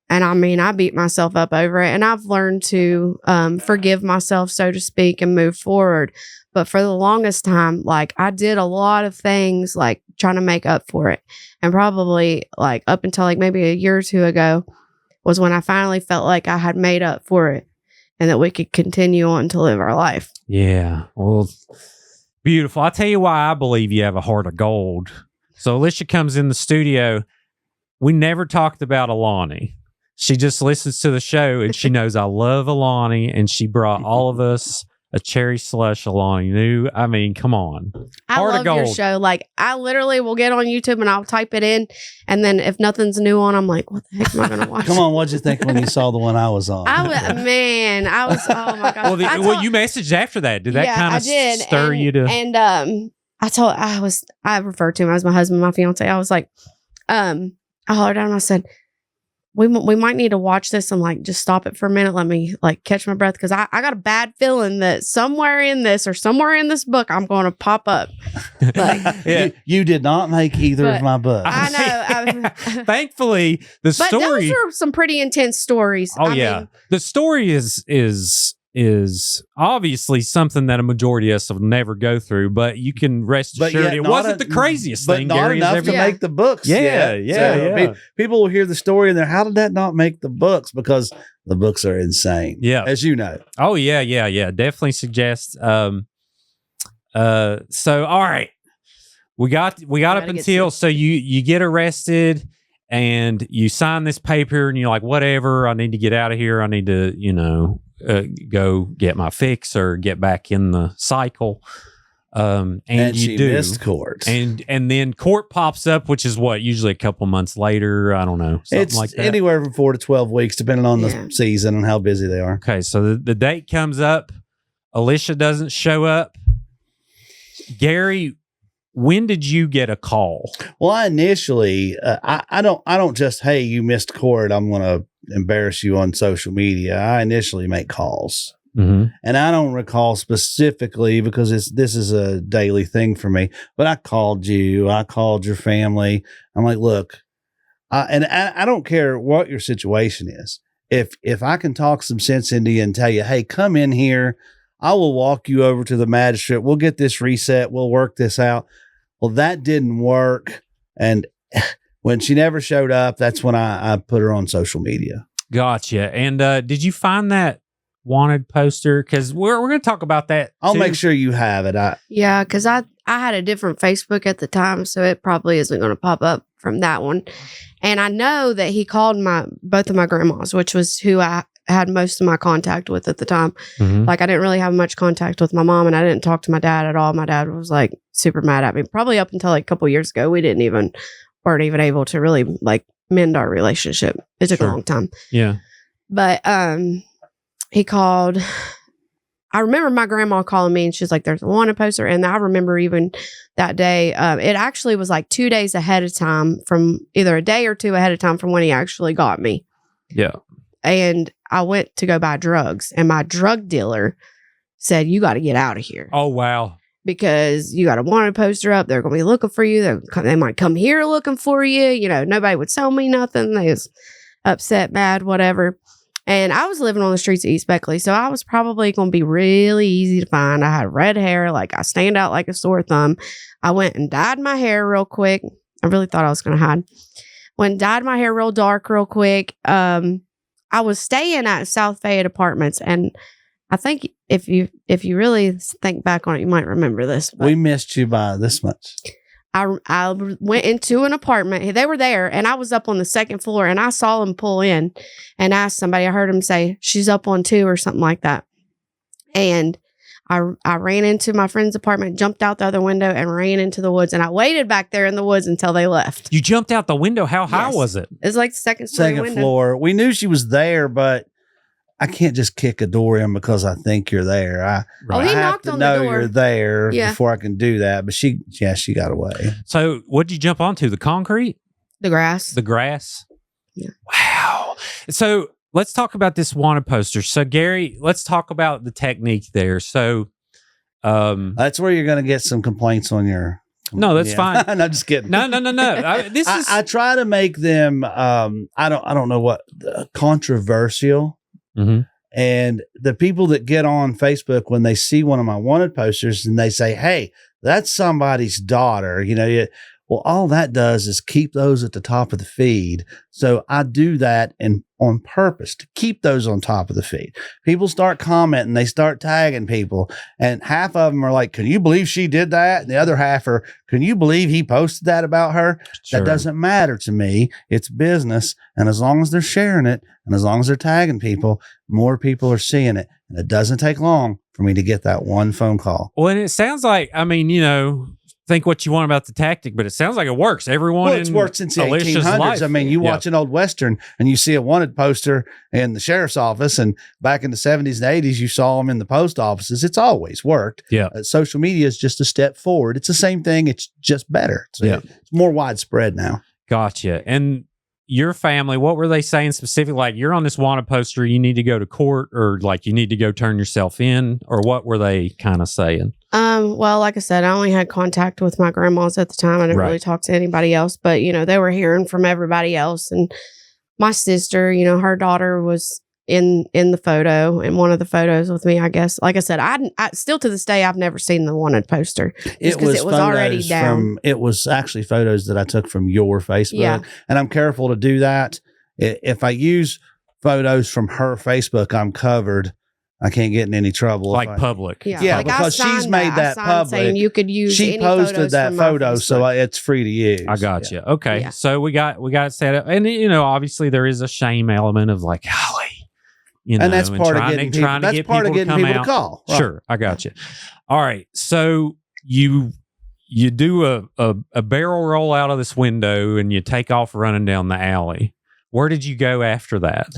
And I mean, I beat myself up over it, and I've learned to forgive myself, so to speak, and move forward. But for the longest time, like I did a lot of things like trying to make up for it. And probably like up until like maybe a year or 2 ago was when I finally felt like I had made up for it and that we could continue on to live our life. Yeah. Well, beautiful. I'll tell you why I believe you have a heart of gold. So Alicia comes in the studio. We never talked about Alani. She just listens to the show and she knows I love Alani, and she brought all of us a cherry slush Alani knew. I mean, come on. I love your show. Like, I literally will get on YouTube and I'll type it in, and then if nothing's new on, I'm like, what the heck am I going to watch? Come on, what'd you think when you saw the one I was on? I was, oh my gosh. Well, you messaged after that. Did that kind of stir you to? And I referred to him as my husband, my fiance. I was like, I hollered at him. I said, we might need to watch this and like just stop it for a minute. Let me like catch my breath, because I got a bad feeling that somewhere in this or somewhere in this book I'm going to pop up. Like, you did not make either of my books. I know. Thankfully, the story. But those are some pretty intense stories. Oh, I mean, the story is obviously something that a majority of us will never go through, but you can rest assured it wasn't the craziest thing, Gary. But not enough to make the books. Yeah. People will hear the story and they're, how did that not make the books? Because the books are insane. Yeah. As you know. Oh, yeah. Definitely suggest. So, all right. We got up until, so you get arrested and you sign this paper and you're like, whatever, I need to get out of here. I need to, go get my fix or get back in the cycle. And she you do. missed court. And then court pops up, which is what, usually a couple months later. I don't know. Something It's like that. anywhere from 4 to 12 weeks, depending on the season and how busy they are. Okay, so the date comes up. Alicia doesn't show up. Gary, when did you get a call? Well, I initially, I don't just, hey, you missed court, I'm going to embarrass you on social media. I initially make calls. Mm-hmm. And I don't recall specifically because this is a daily thing for me, but I called you, I called your family. I'm like, look, I don't care what your situation is. If I can talk some sense into you and tell you, hey, come in here, I will walk you over to the magistrate. We'll get this reset. We'll work this out. Well, that didn't work. And when she never showed up, that's when I put her on social media. Gotcha. And did you find that wanted poster? Because we're going to talk about that. I'll too. make sure you have it. Yeah, because I had a different Facebook at the time, so it probably isn't going to pop up from that one. And I know that he called both of my grandmas, which was who I had most of my contact with at the time. Mm-hmm. Like, I didn't really have much contact with my mom, and I didn't talk to my dad at all. My dad was like super mad at me. Probably up until like a couple years ago, we weren't even able to really like mend our relationship. It took a long time. Yeah. But he called. I remember my grandma calling me and she's like, there's a wanted poster. And I remember even that day, it actually was like 2 days ahead of time, from either a day or two ahead of time from when he actually got me. Yeah. And I went to go buy drugs, and my drug dealer said, you got to get out of here. Oh, wow. Because you got a wanted poster up. They're going to be looking for you. They might come here looking for you. You know, nobody would sell me nothing. They was upset, mad, whatever. And I was living on the streets of East Beckley, so I was probably going to be really easy to find. I had red hair, like I stand out like a sore thumb. I went and dyed my hair real quick. I really thought I was going to hide. Went and dyed my hair real dark real quick. I was staying at South Fayette Apartments, and I think if you really think back on it, you might remember this. We missed you by this much. I went into an apartment. They were there, and I was up on the second floor, and I saw him pull in and ask somebody. I heard him say, she's up on 2 or something like that. And I ran into my friend's apartment, jumped out the other window, and ran into the woods. And I waited back there in the woods until they left. You jumped out the window. How high was it? It was like the second window. Floor. We knew she was there, but I can't just kick a door in because I think you're there. He I have knocked to on know the door. you're there before I can do that. But she got away. So what'd you jump onto? The concrete? The grass. The grass? Yeah. Wow. So let's talk about this wanted poster. So Gary, let's talk about the technique there. So that's where you're going to get some complaints on your. No, that's fine. No, just kidding. No. I try to make them. I don't know what controversial. Mm-hmm. And the people that get on Facebook when they see one of my wanted posters and they say, "Hey, that's somebody's daughter," well, all that does is keep those at the top of the feed. So I do that on purpose to keep those on top of the feed. People start commenting, they start tagging people, and half of them are like, "Can you believe she did that?" And the other half are, "Can you believe he posted that about her?" Sure. That doesn't matter to me. It's business. And as long as they're sharing it and as long as they're tagging people, more people are seeing it. And it doesn't take long for me to get that one phone call. Well, and it sounds like, think what you want about the tactic, but it sounds like it works. Everyone it's worked since the Alicia's 1800s. life. I mean, you watch an old Western and you see a wanted poster in the sheriff's office, and back in the 70s and 80s, you saw them in the post offices. It's always worked. Yeah. Social media is just a step forward. It's the same thing. It's just better. It's more widespread now. Gotcha. And your family, what were they saying specifically? Like, you're on this wanted poster, you need to go to court, or like you need to go turn yourself in, or what were they kind of saying? Well, like I said, I only had contact with my grandmas at the time. I didn't really talk to anybody else, but they were hearing from everybody else. And my sister, her daughter was in the photo, in one of the photos with me, I guess. Like I said, I still to this day, I've never seen the wanted poster. It was already down. It was actually photos that I took from your Facebook. Yeah. And I'm careful to do that. If I use photos from her Facebook, I'm covered. I can't get in any trouble. Like public. Yeah, like because she's made that public. Saying you could use she posted that photo, so it's free to use. I got you. Okay. Yeah. So we got it set up. And, obviously there is a shame element of like, golly. And that's part of getting people to call. Right. Sure. I got you. All right. So you do a barrel roll out of this window and you take off running down the alley. Where did you go after that?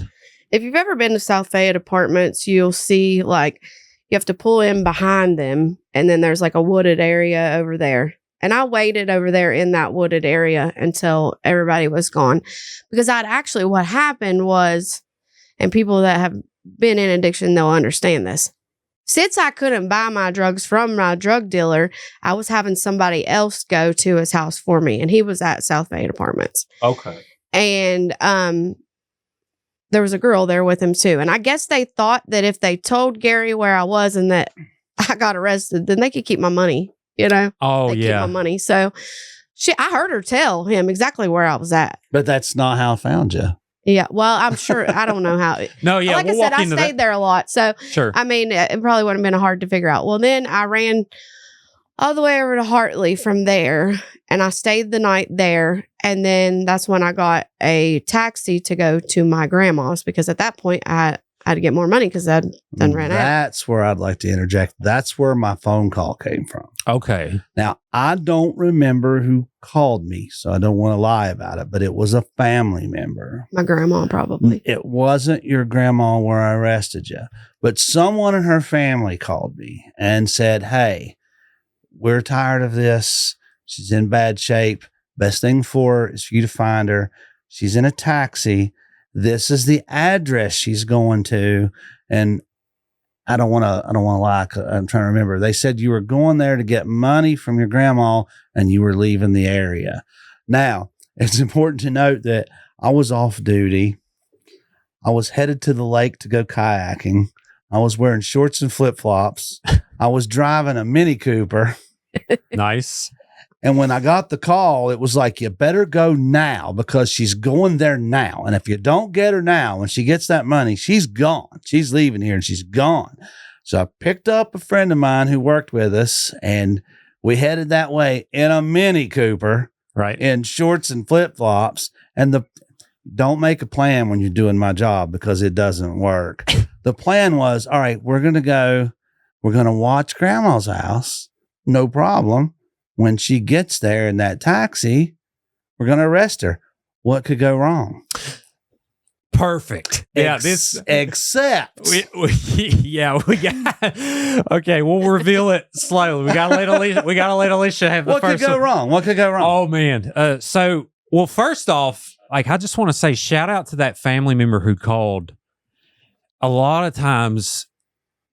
If you've ever been to South Fayette apartments, you'll see like you have to pull in behind them, and then there's like a wooded area over there. And I waited over there in that wooded area until everybody was gone, because what happened was, and people that have been in addiction, they'll understand this. Since I couldn't buy my drugs from my drug dealer, I was having somebody else go to his house for me, and he was at South Fayette Apartments. Okay. And there was a girl there with him too. And I guess they thought that if they told Gary where I was and that I got arrested, then they could keep my money, you know? Oh, they yeah. keep my money. So I heard her tell him exactly where I was at. But that's not how I found you. Yeah. Well, I'm sure. I don't know how. No, yeah. Like I said, I stayed there a lot. So, sure. I mean, it probably wouldn't have been hard to figure out. Well, then I ran all the way over to Hartley from there, and I stayed the night there. And then that's when I got a taxi to go to my grandma's, because at that point I had to get more money because I'd done ran out. That's where I'd like to interject. That's where my phone call came from. Okay. Now, I don't remember who called me, so I don't want to lie about it, but it was a family member. My grandma, probably. It wasn't your grandma where I arrested you, but someone in her family called me and said, hey, we're tired of this. She's in bad shape. Best thing for her is for you to find her. She's in a taxi. This is the address she's going to. And I don't want to lie. I'm trying to remember. They said you were going there to get money from your grandma and you were leaving the area. Now, it's important to note that I was off duty. I was headed to the lake to go kayaking. I was wearing shorts and flip-flops. I was driving a Mini Cooper. Nice. And when I got the call, it was like, you better go now because she's going there now. And if you don't get her now, when she gets that money, she's gone. She's leaving here and she's gone. So I picked up a friend of mine who worked with us, and we headed that way in a Mini Cooper, right, in shorts and flip-flops. And don't make a plan when you're doing my job, because it doesn't work. The plan was, all right, we're going to watch grandma's house. No problem. When she gets there in that taxi, we're going to arrest her. What could go wrong? Perfect. Yeah, except we got. Okay, we'll reveal it slowly. We gotta let Alicia have the what first. What could go wrong? Oh man. Well, first off, like I just want to say, shout out to that family member who called. A lot of times,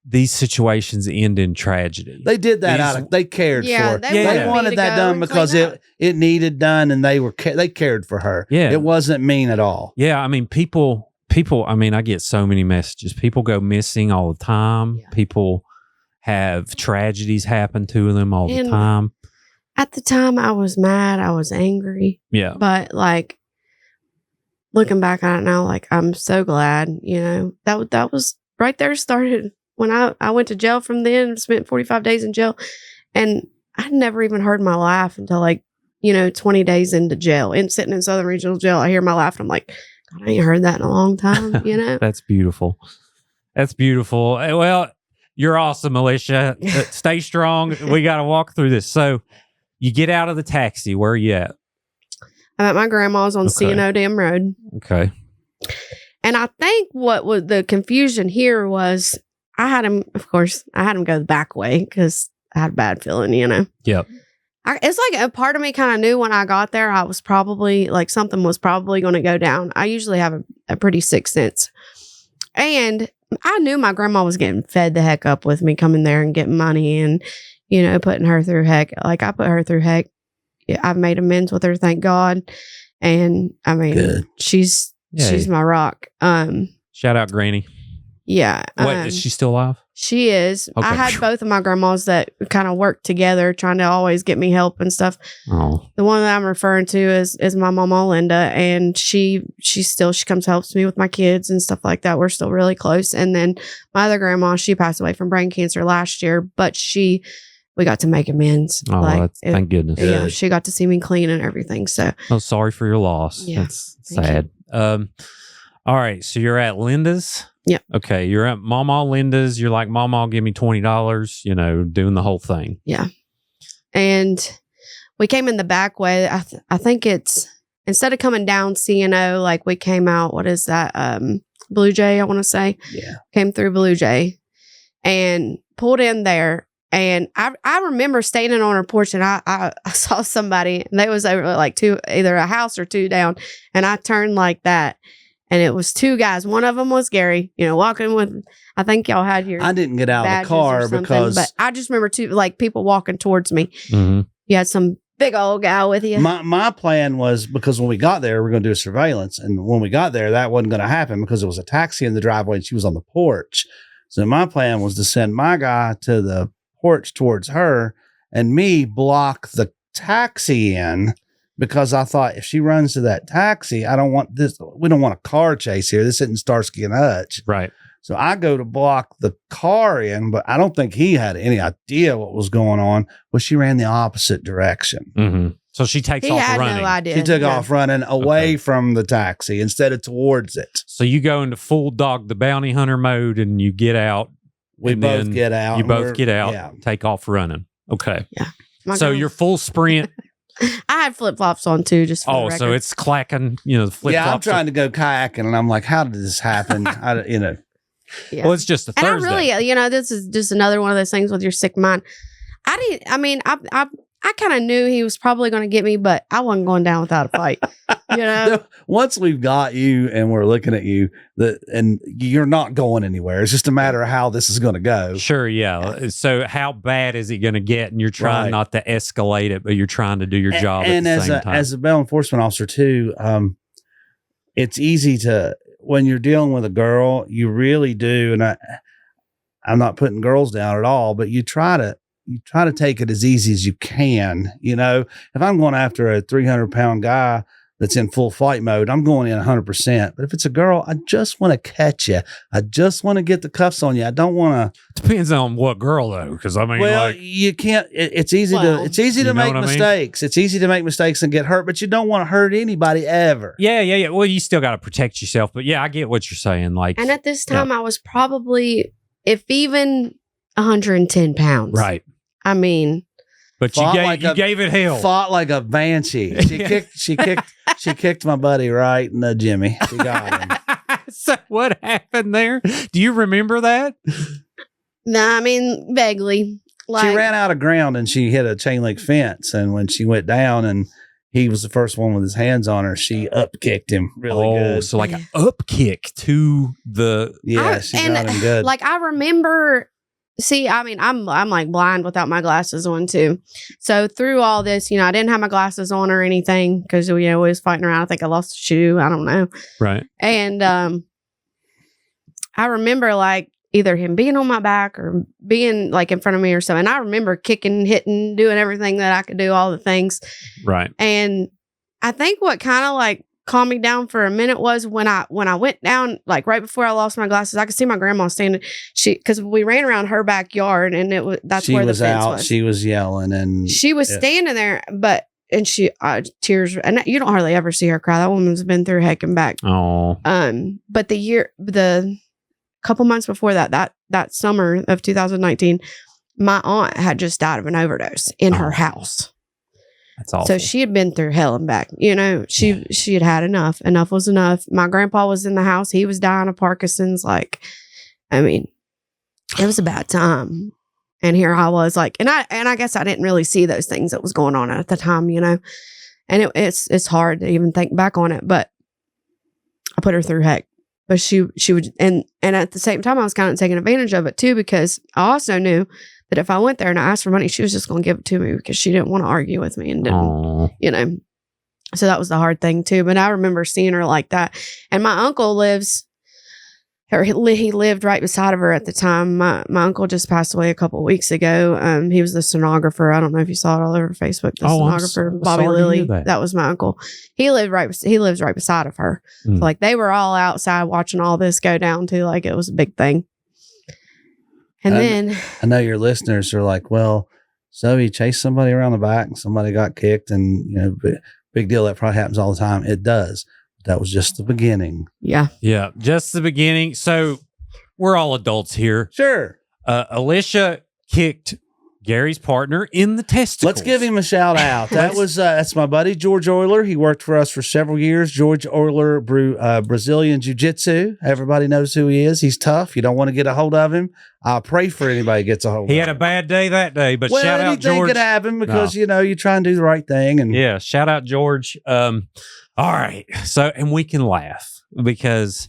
these situations end in tragedy. They did that they cared for it. They wanted that done because it needed done, and they cared for her. Yeah. It wasn't mean at all. Yeah, I mean, people, I mean, I get so many messages. People go missing all the time. Yeah. People have tragedies happen to them all the time. At the time, I was mad. I was angry. Yeah. But like, looking back on it now, like, I'm so glad, you know, that was right there started when I went to jail from then, spent 45 days in jail, and I'd never even heard my laugh until 20 days into jail. And sitting in Southern Regional Jail, I hear my laugh and I'm like, God, I ain't heard that in a long time, you know? That's beautiful. That's beautiful. Well, you're awesome, Alicia. Stay strong. We got to walk through this. So you get out of the taxi. Where are you at? I'm at my grandma's on C&O Dam Road. Okay. And I think what was the confusion here was, I had him go the back way because I had a bad feeling, you know? Yep. It's like a part of me kind of knew when I got there, I was probably something was probably going to go down. I usually have a pretty sixth sense. And I knew my grandma was getting fed the heck up with me coming there and getting money and, you know, putting her through heck. Like I put her through heck. I've made amends with her, thank God. And I mean, good. She's my rock. Shout out Granny. Yeah. What, is she still alive? She is. Okay. I had both of my grandmas that kind of worked together, trying to always get me help and stuff. Oh. The one that I'm referring to is my mama Linda, and she comes helps me with my kids and stuff like that. We're still really close. And then my other grandma, she passed away from brain cancer last year, but we got to make amends. Oh, thank goodness. Yeah, she got to see me clean and everything. So, oh, sorry for your loss. Yeah, that's sad. All right, so you're at Linda's. Yep. Okay, you're at Mama Linda's. You're like, Mama, give me $20. You know, doing the whole thing. Yeah. and we came in the back way. I think it's, instead of coming down C&O, like we came out, what is that? Blue Jay, I want to say. Yeah. Came through Blue Jay and pulled in there. And I remember standing on her porch, and I saw somebody, and they was over like either a house or two down. And I turned like that, and it was two guys. One of them was Gary, walking with, I think y'all had your I didn't get out of the car because but I just remember people walking towards me. Mm-hmm. You had some big old guy with you. my plan was, because when we got there, we were going to do surveillance. And when we got there, that wasn't going to happen because there was a taxi in the driveway and she was on the porch. So my plan was to send my guy to the porch towards her and me block the taxi in, because I thought if she runs to that taxi, I don't want this. We don't want a car chase here. This isn't Starsky and Hutch. Right. So I go to block the car in, but I don't think he had any idea what was going on. Well, she ran the opposite direction. Mm-hmm. So she takes off running. No idea. She took off running away from the taxi instead of towards it. So you go into full Dog the Bounty Hunter mode and you get out. We both get out. You both get out, yeah. take off running. Okay. Yeah. So your full sprint. I had flip flops on too, just for the record. So it's clacking, the flip flops. Yeah, I'm trying to go kayaking, and I'm like, how did this happen? Yeah. Well, it's just a Thursday. And I really, this is just another one of those things with your sick mind. I kind of knew he was probably going to get me, but I wasn't going down without a fight. Once we've got you and we're looking at you, and you're not going anywhere. It's just a matter of how this is going to go. Sure, yeah. So how bad is it going to get? And you're trying not to escalate it, but you're trying to do your job and at the same time. As a bail enforcement officer too, it's easy to, when you're dealing with a girl, you really do, and I'm not putting girls down at all, but you try to take it as easy as you can. If I'm going after a 300-pound guy that's in full fight mode, I'm going in 100%. But if it's a girl, I just want to catch you. I just want to get the cuffs on you. I don't want to. Depends on what girl though, because you can't. It's easy to make mistakes. It's easy to make mistakes and get hurt, but you don't want to hurt anybody ever. Yeah. Well, you still got to protect yourself, but yeah, I get what you're saying. And at this time, I was probably, if even, 110 pounds. Right. But you gave it hell. Fought like a banshee. She kicked my buddy right in the Jimmy. She got him. So what happened there? Do you remember that? No, vaguely. She ran out of ground and she hit a chain link fence. And when she went down and he was the first one with his hands on her, she up kicked him really good. So like an up kick to the. Yeah, she got him good. I remember. See, I'm like blind without my glasses on too. So through all this, I didn't have my glasses on or anything because we was fighting around. I think I lost a shoe. I don't know. Right. And I remember either him being on my back or being in front of me or something. And I remember kicking, hitting, doing everything that I could do, all the things. Right. And I think what kind of calmed me down for a minute was when I went down, right before I lost my glasses, I could see my grandma standing. Because we ran around her backyard, and that's where the fence was. She was yelling, and she was standing there, and she tears, and you don't hardly ever see her cry. That woman's been through heck and back. Oh. But the couple months before that summer of 2019, my aunt had just died of an overdose in her house. That's awful. So she had been through hell and back. She had had enough. Enough was enough. My grandpa was in the house. He was dying of Parkinson's. It was a bad time. And here I was and I guess I didn't really see those things that was going on at the time, And it's hard to even think back on it, but I put her through heck. But she would, and at the same time, I was kind of taking advantage of it too, because I also knew that if I went there and I asked for money, she was just going to give it to me because she didn't want to argue with me and didn't, So that was the hard thing too. But I remember seeing her like that. And my uncle he lived right beside of her at the time. My uncle just passed away a couple of weeks ago. He was the stenographer. I don't know if you saw it all over Facebook. The stenographer, Bobby Lilly. That was my uncle. He lives right beside of her. Mm. So they were all outside watching all this go down too. It was a big thing. And then I know your listeners are like, well, so he chased somebody around the back and somebody got kicked, and big deal. That probably happens all the time. It does. That was just the beginning. Yeah. Yeah. Just the beginning. So we're all adults here. Sure. Alicia kicked Gary's partner in the testicles. Let's give him a shout out. That's my buddy George Euler. He worked for us for several years. George Euler, Brazilian Jiu-Jitsu. Everybody knows who he is. He's tough. You don't want to get a hold of him. I'll pray for anybody who gets a hold of him. He had a bad day that day, but shout out George. Anything could happen because, you try and do the right thing. And yeah, shout out George. All right. So, and we can laugh because,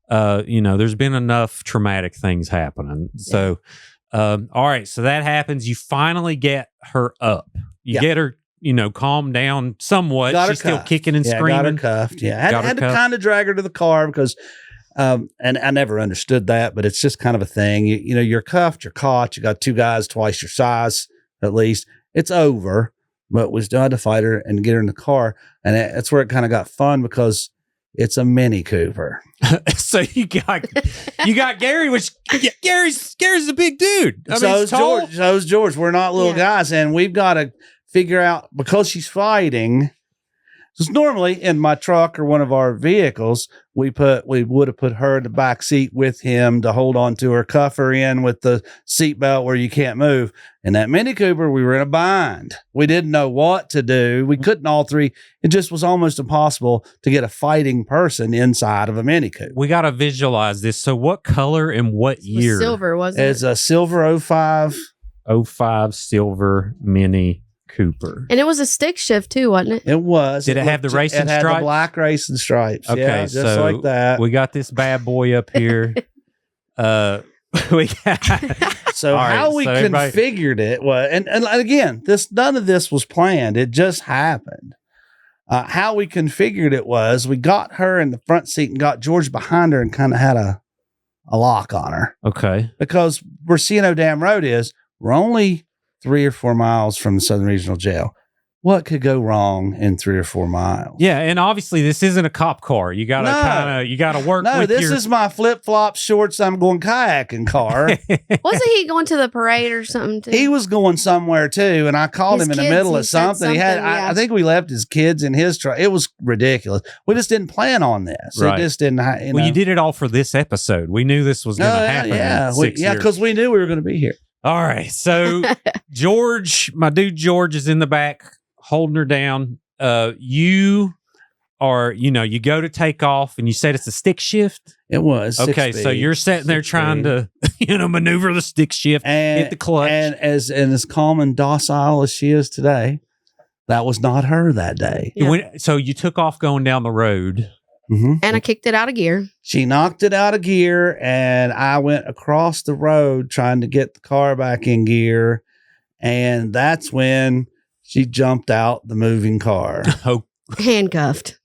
there's been enough traumatic things happening. So, all right. So that happens. You finally get her up. You get her, calmed down somewhat. She's still kicking and screaming. Got her cuffed. Yeah. Had to kind of drag her to the car because, and I never understood that, but it's just kind of a thing. You're cuffed, you're caught. You got two guys twice your size, at least. It's over, but we still had to fight her and get her in the car. And that's where it kind of got fun because it's a Mini Cooper. So you got Gary, which Gary's a big dude. So is George. We're not little guys, and we've got to figure out because she's fighting. Because normally in my truck or one of our vehicles, we would have put her in the back seat with him to hold on to her, cuff her in with the seatbelt where you can't move. In that Mini Cooper, we were in a bind. We didn't know what to do. We couldn't all three. It just was almost impossible to get a fighting person inside of a Mini Cooper. We got to visualize this. So what color and what year? Silver, wasn't it? It's a silver 05. 05 silver Mini Cooper. And it was a stick shift too, wasn't it? It was. Did it have the racing stripes? It had the black racing stripes. Okay, yeah, just so like that. We got this bad boy up here. We got so how we configured it was, and again, none of this was planned. It just happened. How we configured it was we got her in the front seat and got George behind her and kind of had a lock on her. Okay. Because where C&O Dam Road is, we're only 3 or 4 miles from the Southern Regional Jail. What could go wrong in 3 or 4 miles? Yeah, and obviously this isn't a cop car. You gotta work. No, this is my flip flop shorts. I'm going kayaking car. Wasn't he going to the parade or something too? He was going somewhere too, and I called him in the middle of something. He had, I think we left his kids in his truck. It was ridiculous. We just didn't plan on this. Right. It just didn't. Well, you did it all for this episode. We knew this was going to happen. Yeah, because we knew we were going to be here. All right, so George, my dude George, is in the back holding her down. You go to take off, and you said it's a stick shift. It was. Okay, so you're sitting there trying to, maneuver the stick shift, hit the clutch. And as calm and docile as she is today, that was not her that day. Yeah. So you took off going down the road. Mm-hmm. And I kicked it out of gear. She knocked it out of gear, and I went across the road trying to get the car back in gear. And that's when she jumped out the moving car. Oh, Handcuffed.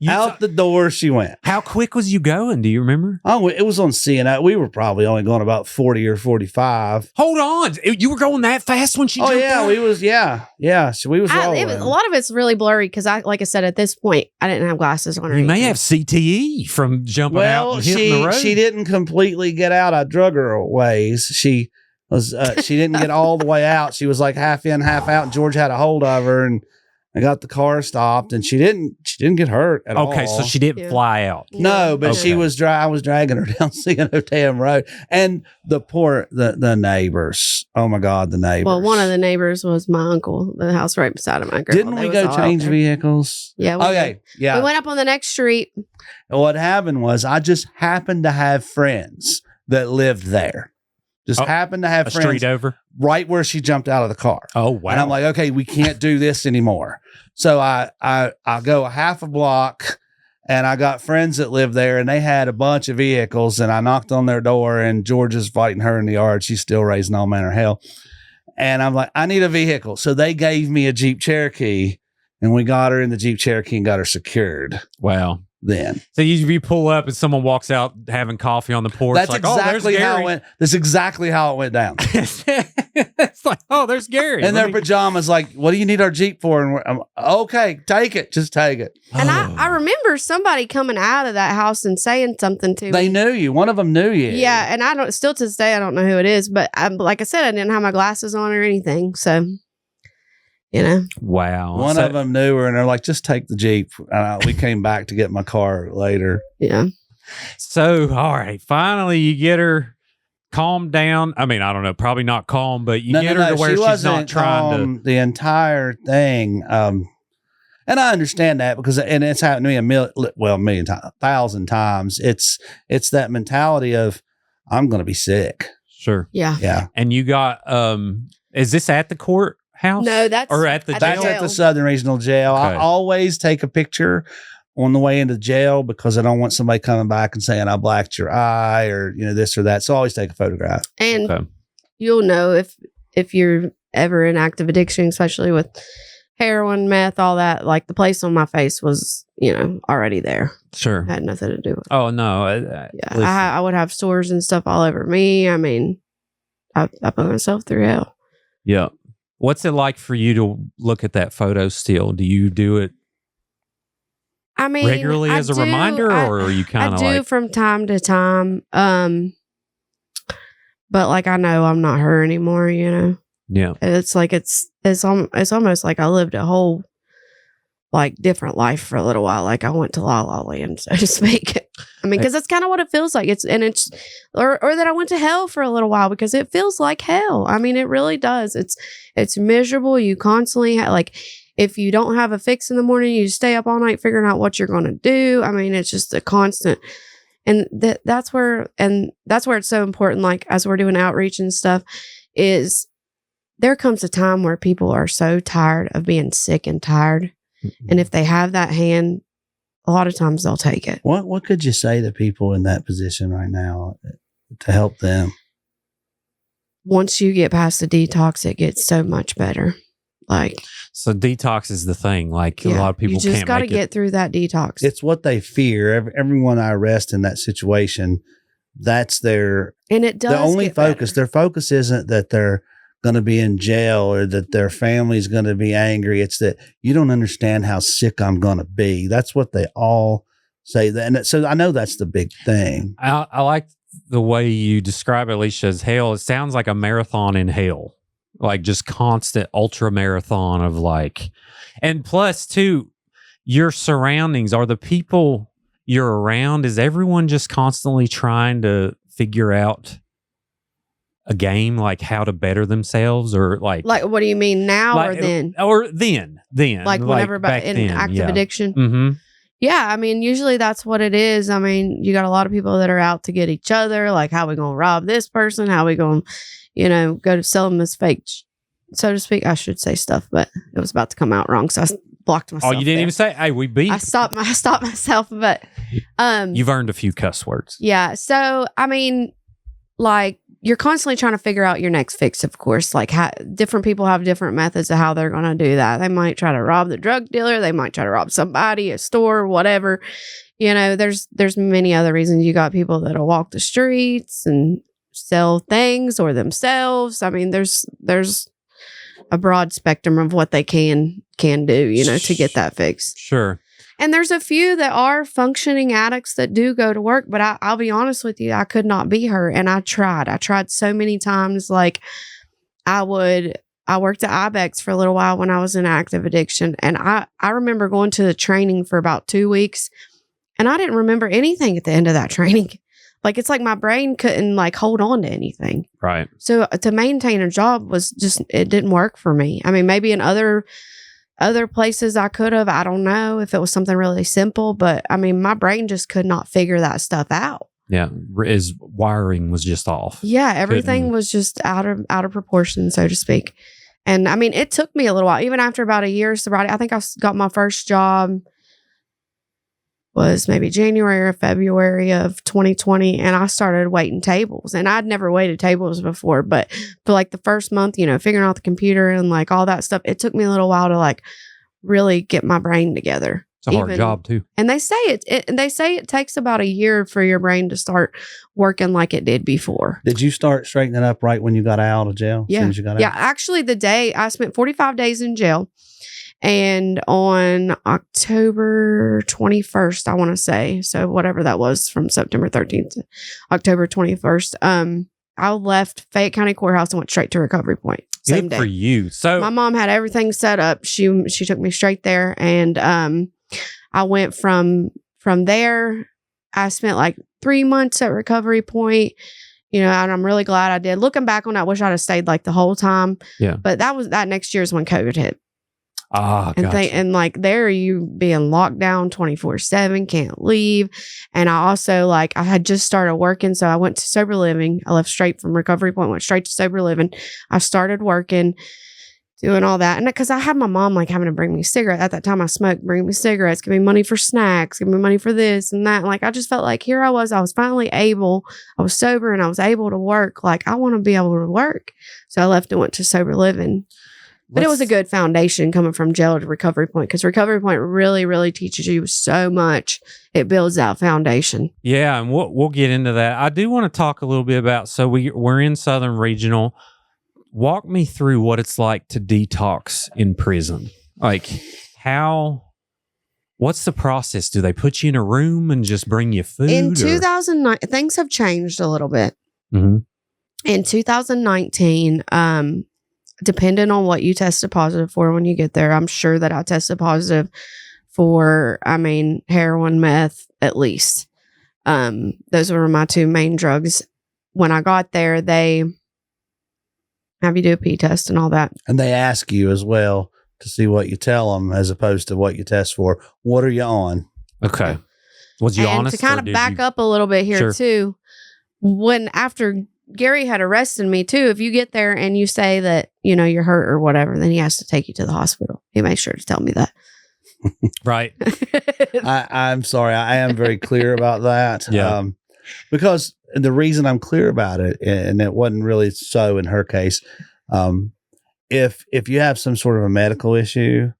Out the door she went. How quick was you going? Do you remember? Oh, it was on C&O. We were probably only going about 40 or 45. Hold on. You were going that fast when she jumped out? We was, yeah. So we was rolling. A lot of it's really blurry because like I said, at this point, I didn't have glasses on. You may have CTE from jumping out and hitting the road. She didn't completely get out. I drug her a ways. She didn't get all the way out. She was like half in, half out. And George had a hold of her, and I got the car stopped, and she didn't get hurt at all. Okay, so she didn't fly out. No, but I was dragging her down C&O Dam Road, and the neighbors. Oh my God, the neighbors. Well, one of the neighbors was my uncle, the house right beside of my grandma. Didn't we go change vehicles? Yeah. Yeah. We went up on the next street. And what happened was I just happened to have friends that lived there. Happened to have a friends street over right where she jumped out of the car. Oh, wow. And I'm like, okay, we can't do this anymore. So I go a half a block, and I got friends that live there, and they had a bunch of vehicles, and I knocked on their door, and George is fighting her in the yard. She's still raising all manner of hell. And I'm like, I need a vehicle. So they gave me a Jeep Cherokee, and we got her in the Jeep Cherokee and got her secured. Wow. Then. So you pull up and someone walks out having coffee on the porch. That's like, exactly how it went. That's exactly how it went down. It's like, oh, there's Gary. And their pajamas like, what do you need our Jeep for? And I'm okay, take it. Just take it. And I remember somebody coming out of that house and saying something to me. They knew you. One of them knew you. Yeah. And still to this day, I don't know who it is, but like I said, I didn't have my glasses on or anything. So, Wow. One of them knew her, and they're like, just take the Jeep. We came back to get my car later. Yeah. So, all right. Finally, you get her calm down. I mean, I don't know, probably not calm, but you get her to where she she's wasn't not trying to. the entire thing. And I understand that because, and it's happened to me a million times, 1,000 times. It's that mentality of, I'm going to be sick. Sure. Yeah. Yeah. And you got, is this at the courthouse? No, that's or at the at jail. That's at the Southern Regional Jail. Okay. I always take a picture on the way into jail because I don't want somebody coming back and saying I blacked your eye or, this or that. So I always take a photograph. And Okay. you'll know if you're ever in active addiction, especially with heroin, meth, all that, like the place on my face was, already there. Sure. Had nothing to do with it. Oh, no. Yeah, I would have sores and stuff all over me. I mean, I put myself through hell. Yeah. What's it like for you to look at that photo still? Do you do it I mean, regularly as a reminder, or are you kind of I do like from time to time. But like I know I'm not her anymore. Yeah. It's like it's almost like I lived a whole like different life for a little while. Like I went to La La Land, so to speak. I mean, because that's kind of what it feels like. Or that I went to hell for a little while because it feels like hell. I mean, it really does. It's miserable. You constantly like, if you don't have a fix in the morning, you stay up all night figuring out what you're going to do. I mean, it's just a constant. And that's where it's so important. Like as we're doing outreach and stuff, is there comes a time where people are so tired of being sick and tired. And if they have that hand, a lot of times they'll take it. What could you say to people in that position right now to help them? Once you get past the detox, it gets so much better. So detox is the thing. Like a lot of people you just can't got to make get through that detox. It's what they fear. Everyone I arrest in that situation, that's their and it does. The only get focus. better. Their focus isn't that they're going to be in jail or that their family's going to be angry. It's that you don't understand how sick I'm going to be. That's what they all say. And so I know that's the big thing. I like the way you describe Alicia as hell. It sounds like a marathon in hell, like just constant ultra marathon of like, and plus too, your surroundings are the people you're around. Is everyone just constantly trying to figure out a game, like how to better themselves, or like what do you mean now or then? Or then Like whenever back in then, active yeah. addiction? Mm-hmm. Yeah, I mean, usually that's what it is. I mean, you got a lot of people that are out to get each other. Like, how we going to rob this person? How we going to, go to sell them this fake, so to speak. I should say stuff, but it was about to come out wrong. So I blocked myself. Oh, you didn't even say, hey, we beat. I stopped myself, but. You've earned a few cuss words. Yeah. So, I mean, like, you're constantly trying to figure out your next fix, of course. Like, different people have different methods of how they're going to do that. They might try to rob the drug dealer. They might try to rob somebody, a store, whatever. There's many other reasons. You got people that'll walk the streets and sell things or themselves. I mean, there's a broad spectrum of what they can do, to get that fix. Sure. And there's a few that are functioning addicts that do go to work, but I'll be honest with you, I could not be her. And I tried so many times. Like I worked at Ibex for a little while when I was in active addiction. And I remember going to the training for about 2 weeks and I didn't remember anything at the end of that training. Like, it's like my brain couldn't hold on to anything. Right. So to maintain a job it didn't work for me. I mean, maybe in other places I could have, I don't know if it was something really simple, but I mean, my brain just could not figure that stuff out. Yeah. His wiring was just off. Yeah. Everything was just out of proportion, so to speak. And I mean, it took me a little while, even after about a year of sobriety. I think I got my first job was maybe January or February of 2020. And I started waiting tables, and I'd never waited tables before, but for like the first month, figuring out the computer and like all that stuff, it took me a little while to like really get my brain together. It's a hard job too. And they say it takes about a year for your brain to start working like it did before. Did you start straightening up right when you got out of jail? Yeah. As soon as you got out? Yeah. Actually, the day I spent 45 days in jail. And on October 21st, I want to say, so whatever that was, from September 13th to October 21st, I left Fayette County Courthouse and went straight to Recovery Point. Same Good day. for you. So My mom had everything set up. She took me straight there, and I went from there. I spent like 3 months at Recovery Point, you know, and I'm really glad I did. Looking back on it, I wish I'd have stayed like the whole time. Yeah. But that next year is when COVID hit. And gotcha. And like there, you being locked down 24/7, can't leave. And I also like, I had just started working. So I went to sober living. I left straight from Recovery Point, went straight to sober living. I started working, doing all that. And because I had my mom like having to bring me cigarettes. At that time I smoked, bring me cigarettes, give me money for snacks, give me money for this and that. And like, I just felt like here I was finally able, I was sober and I was able to work. Like I want to be able to work. So I left and went to sober living. But it was a good foundation coming from jail to Recovery Point, because Recovery Point really, really teaches you so much. It builds that foundation. Yeah, and we'll get into that. I do want to talk a little bit about, so we're in Southern Regional. Walk me through what it's like to detox in prison. Like what's the process? Do they put you in a room and just bring you food? In 2009, things have changed a little bit. Mm-hmm. In 2019, depending on what you tested positive for when you get there, I'm sure that I tested positive for, heroin, meth, at least. Those were my two main drugs. When I got there, they have you do a pee test and all that. And they ask you as well to see what you tell them as opposed to what you test for. What are you on? Okay. Was you honest? To kind of back up a little bit here too, after Gary had arrested me too, if you get there and you say that, you know, you're hurt or whatever, then he has to take you to the hospital. He makes sure to tell me that. Right. I'm sorry. I am very clear about that. Yeah. Because the reason I'm clear about it, and it wasn't really so in her case, if you have some sort of a medical issue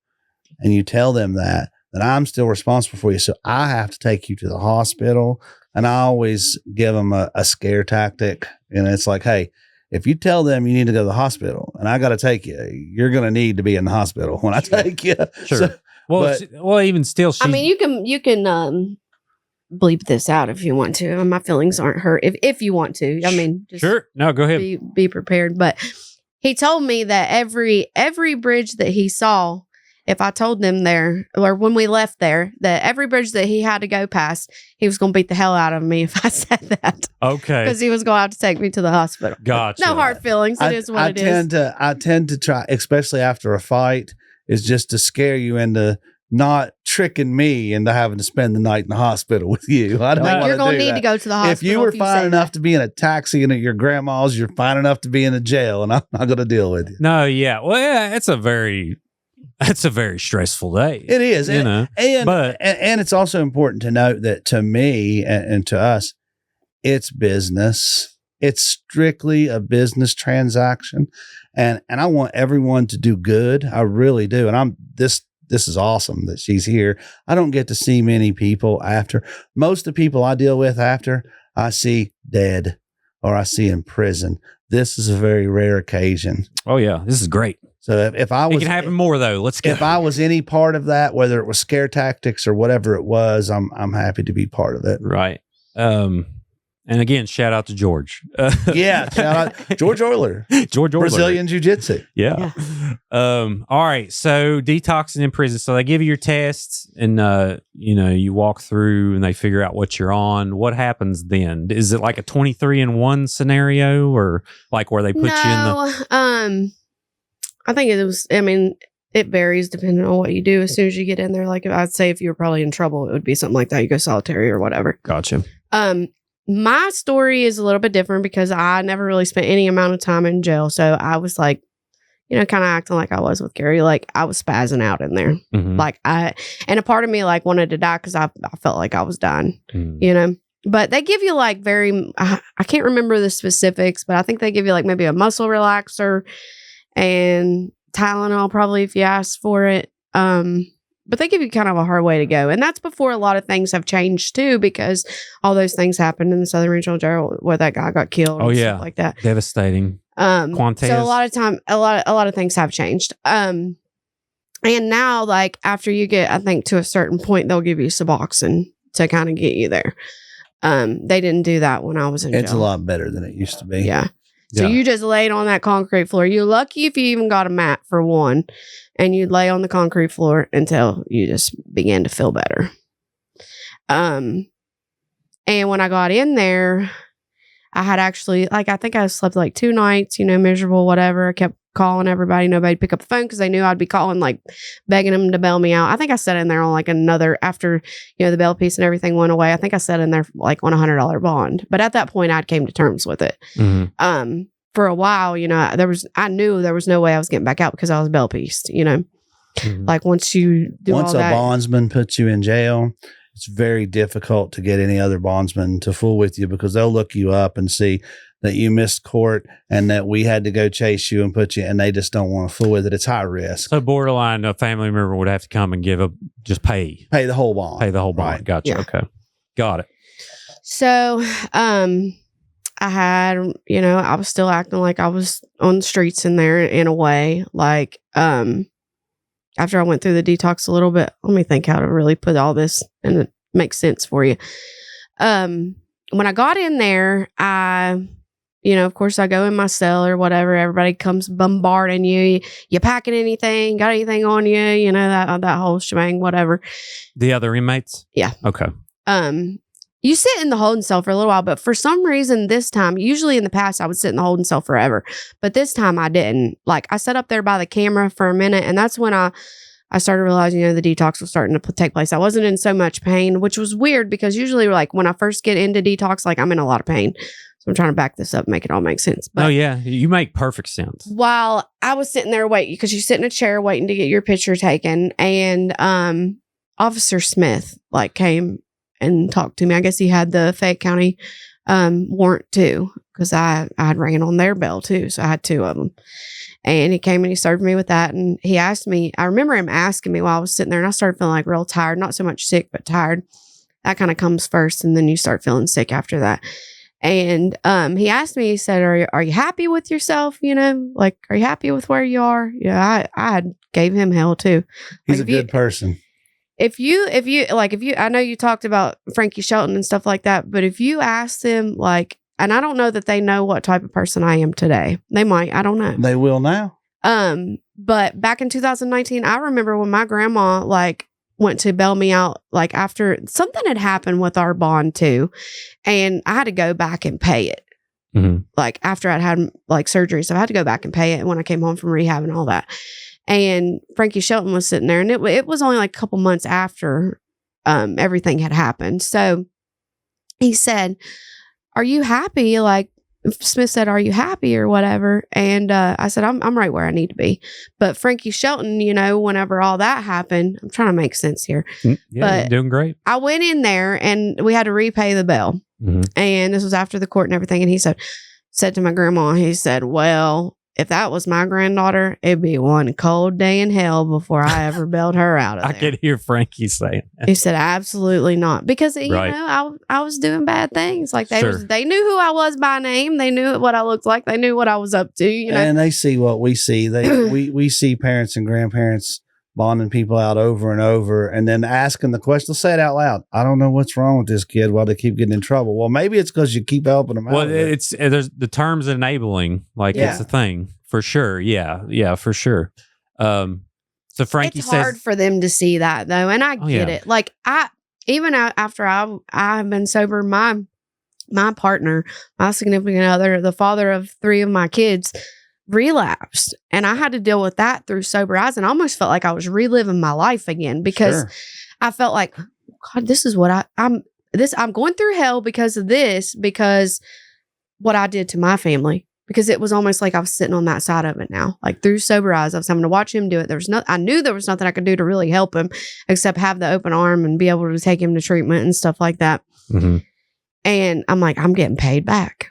and you tell them that, then I'm still responsible for you. So I have to take you to the hospital. And I always give them a scare tactic. And it's like, hey, if you tell them you need to go to the hospital and I got to take you, you're going to need to be in the hospital when I take you. Sure. So, well, even still, you can bleep this out if you want to. My feelings aren't hurt if you want to. Just sure. No, go ahead. Be prepared. But he told me that every bridge that he saw, if I told them there, or when we left there, that every bridge that he had to go past, he was going to beat the hell out of me if I said that. Okay. Because he was going to have to take me to the hospital. Gotcha. No hard feelings. It is what it is. I tend to try, especially after a fight, is just to scare you into not tricking me into having to spend the night in the hospital with you. I don't want to do that. You're going to need to go to the hospital. If you were fine enough to be in a taxi and at your grandma's, you're fine enough to be in a jail, and I'm not going to deal with you. No, yeah. Well, yeah, it's a very stressful day. It is. You know, and it's also important to note that to me and to us, it's business. It's strictly a business transaction. And I want everyone to do good. I really do. And this is awesome that she's here. I don't get to see many people after. Most of the people I deal with after, I see dead or I see in prison. This is a very rare occasion. Oh yeah, this is great. So if I was, it can happen more though. Let's go. If I was any part of that, whether it was scare tactics or whatever it was, I'm happy to be part of it. Right. And again, shout out to George. Yeah, shout out George Euler. George Euler. Brazilian Jiu-Jitsu. Yeah. All right. So detoxing in prison. So they give you your tests and, you walk through and they figure out what you're on. What happens then? Is it like a 23-in-1 scenario or like where they put you in the... I think it was, it varies depending on what you do. As soon as you get in there, like I'd say if you were probably in trouble, it would be something like that. You go solitary or whatever. Gotcha. My story is a little bit different because I never really spent any amount of time in jail. So I was like, kind of acting like I was with Gary. Like I was spazzing out in there. Mm-hmm. And a part of me like wanted to die because I felt like I was dying, But they give you like I can't remember the specifics, but I think they give you like maybe a muscle relaxer and Tylenol probably if you ask for it. But they give you kind of a hard way to go. And that's before a lot of things have changed too, because all those things happened in the Southern Regional Jail where that guy got killed. Oh, yeah. Stuff like that. Devastating. Quantes. So a lot of things have changed. And now like after you get, I think to a certain point, they'll give you Suboxone to kind of get you there. They didn't do that when I was in jail. It's a lot better than it used to be. Yeah. So you just laid on that concrete floor. You're lucky if you even got a mat for one. And you'd lay on the concrete floor until you just began to feel better. And when I got in there, I had actually, like, I think I slept like 2 nights, miserable, whatever. I kept calling everybody. Nobody'd pick up the phone because they knew I'd be calling, like begging them to bail me out. I think I sat in there on like another, after, the bail piece and everything went away. I think I sat in there like on $100 bond. But at that point, I'd came to terms with it. Mm-hmm. For a while, I knew there was no way I was getting back out because I was bail pieced, Mm-hmm. Like once you do Once all a that, bondsman puts you in jail, it's very difficult to get any other bondsman to fool with you because they'll look you up and see that you missed court and that we had to go chase you and put you, and they just don't want to fool with it. It's high risk. So borderline, a family member would have to come and just pay Pay the whole bond. the whole bond. Right. Gotcha. Yeah. Okay. Got it. So, I had, I was still acting like I was on the streets in there in a way. Like, after I went through the detox a little bit, let me think how to really put all this and it makes sense for you. When I got in there, of course I go in my cell or whatever. Everybody comes bombarding you. You packing anything? Got anything on you? That whole shebang, whatever. The other inmates? Yeah. Okay. You sit in the holding cell for a little while, but for some reason this time, usually in the past, I would sit in the holding cell forever. But this time I didn't. Like, I sat up there by the camera for a minute, and that's when I started realizing, the detox was starting to take place. I wasn't in so much pain, which was weird because usually, like, when I first get into detox, like, I'm in a lot of pain. So I'm trying to back this up, make it all make sense. But oh, yeah. You make perfect sense. while I was sitting there waiting, because you sit in a chair waiting to get your picture taken, and Officer Smith, like, came and talked to me. I guess he had the Fayette County warrant too, because I had ran on their bail too. So I had 2 of them. And he came and he served me with that. And he asked me, I remember him asking me while I was sitting there, and I started feeling like real tired, not so much sick, but tired. That kind of comes first, and then you start feeling sick after that. And he asked me, he said, are you happy with yourself? Like, are you happy with where you are? Yeah, I gave him hell too. He's like, a good person. If you, I know you talked about Frankie Shelton and stuff like that, but if you ask them, like, and I don't know that they know what type of person I am today. They might, I don't know. They will now. But back in 2019, I remember when my grandma, like, went to bail me out, like, after something had happened with our bond too. And I had to go back and pay it. Mm-hmm. Like, after I'd had, like, surgery. So I had to go back and pay it when I came home from rehab and all that. And Frankie Shelton was sitting there, and it was only like a couple months after everything had happened. So he said, are you happy? Like, Smith said, are you happy or whatever? And I said, I'm right where I need to be. But Frankie Shelton, whenever all that happened, I'm trying to make sense here. Yeah, but you're doing great. I went in there and we had to repay the bail. Mm-hmm. And this was after the court and everything. And he said to my grandma, he said, well, if that was my granddaughter, it'd be one cold day in hell before I ever bailed her out of there. I could hear Frankie saying that. He said, absolutely not. Because, Right. I was doing bad things. Like, Sure. they knew who I was by name. They knew what I looked like. They knew what I was up to, And they see what we see. We see parents and grandparents bonding people out over and over, and then asking the question. Let's say it out loud. I don't know what's wrong with this kid. Why they keep getting in trouble? Well, maybe it's because you keep helping them out. Well, there's the terms enabling, like, Yeah. it's a thing for sure. Yeah, for sure. So Frankie it's says, hard for them to see that, though. And I get yeah. it. Like, even after I've been sober, my partner, my significant other, the father of 3 of my kids, relapsed, and I had to deal with that through sober eyes, and I almost felt like I was reliving my life again because Sure. I felt like, God, this is what I'm going through hell because of this, because what I did to my family, because it was almost like I was sitting on that side of it now, like through sober eyes. I was having to watch him do it. I knew there was nothing I could do to really help him except have the open arm and be able to take him to treatment and stuff like that. mm-hmm. And I'm like, I'm getting paid back.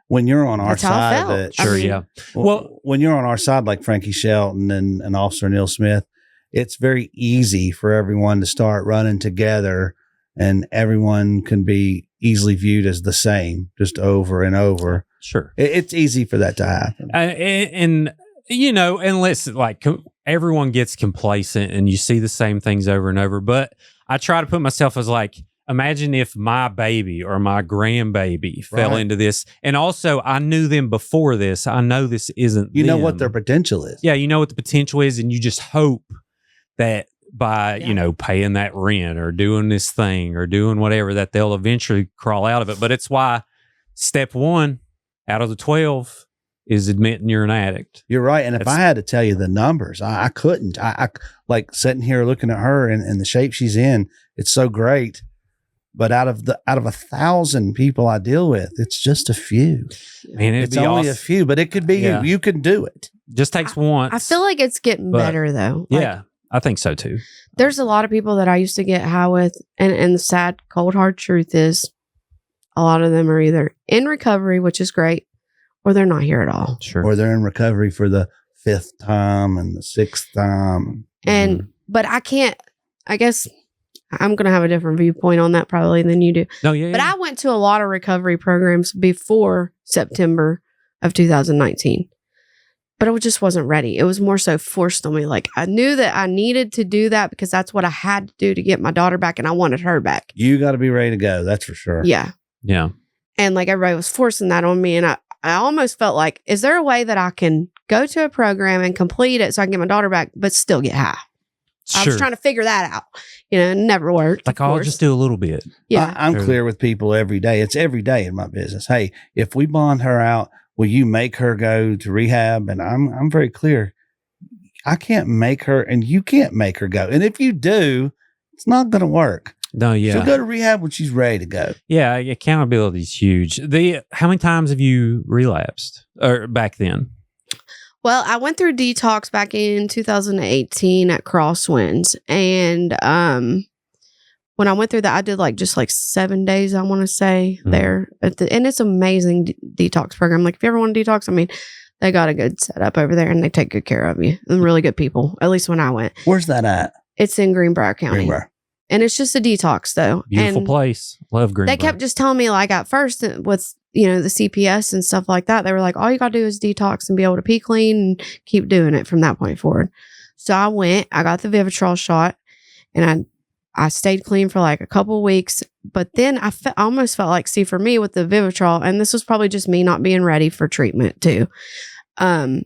When you're on our That's how I side felt. of it, Sure, yeah. Well, when you're on our side, like Frankie Shelton and Officer Neil Smith, it's very easy for everyone to start running together, and everyone can be easily viewed as the same, just over and over. Sure. It's easy for that to happen. And unless, like, everyone gets complacent and you see the same things over and over. But I try to put myself as, like, imagine if my baby or my grandbaby fell Right. into this. And also, I knew them before this. I know this isn't You know them. what their potential is. Yeah, you know what the potential is, and you just hope that by, Yeah. paying that rent or doing this thing or doing whatever, that they'll eventually crawl out of it. But it's why step 1 out of the 12 is admitting you're an addict. You're right. And if I had to tell you the numbers, I couldn't. I like sitting here looking at her and the shape she's in. It's so great. But out of 1,000 people I deal with, it's just a few. Man, It's only a few, but it could be you. You can do it. Just takes once. I feel like it's getting better though. Like, yeah, I think so too. there's a lot of people that I used to get high with, and the sad, cold, hard truth is, a lot of them are either in recovery, which is great, or they're not here at all. Sure. Or they're in recovery for the 5th time and the 6th time. And but I can't. I guess I'm going to have a different viewpoint on that probably than you do. No, yeah. But I went to a lot of recovery programs before September of 2019. But it just wasn't ready. It was more so forced on me. Like I knew that I needed to do that because that's what I had to do to get my daughter back, and I wanted her back. You got to be ready to go. That's for sure. Yeah. Yeah. And like everybody was forcing that on me. And I almost felt like, is there a way that I can go to a program and complete it so I can get my daughter back, but still get high? Sure. I was trying to figure that out. It never worked. Like, I'll just do a little bit. Yeah. I'm clear with people every day. It's every day in my business. Hey, if we bond her out, will you make her go to rehab? And I'm very clear. I can't make her, and you can't make her go. And if you do, it's not going to work. No, yeah. She'll go to rehab when she's ready to go. Yeah, accountability is huge. How many times have you relapsed or back then? Well, I went through detox back in 2018 at Crosswinds. And when I went through that, I did just 7 days, I want to say, there. And it's an amazing detox program. Like, if you ever want to detox, I mean, they got a good setup over there and they take good care of you. And really good people, at least when I went. Where's that at? It's in Greenbrier County. Greenbrier. And it's just a detox, though. Beautiful and place. Love Greenbrier. They kept just telling me, at first with, the CPS and stuff like that, they were like, all you got to do is detox and be able to pee clean and keep doing it from that point forward. So I went, I got the Vivitrol shot, and I stayed clean for a couple of weeks. But then I almost felt like, for me with the Vivitrol, and this was probably just me not being ready for treatment too. And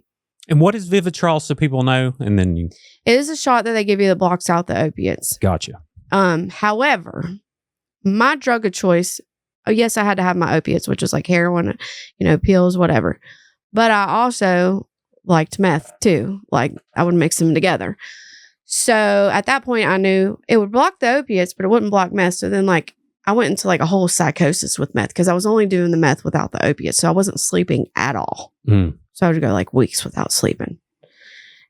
what is Vivitrol so people know? And then it is a shot that they give you that blocks out the opiates. Gotcha. However, my drug of choice, yes, I had to have my opiates, which was heroin, pills, whatever. But I also liked meth too. I would mix them together. So at that point I knew it would block the opiates, but it wouldn't block meth. So then I went into a whole psychosis with meth because I was only doing the meth without the opiates. So I wasn't sleeping at all. So I would go weeks without sleeping.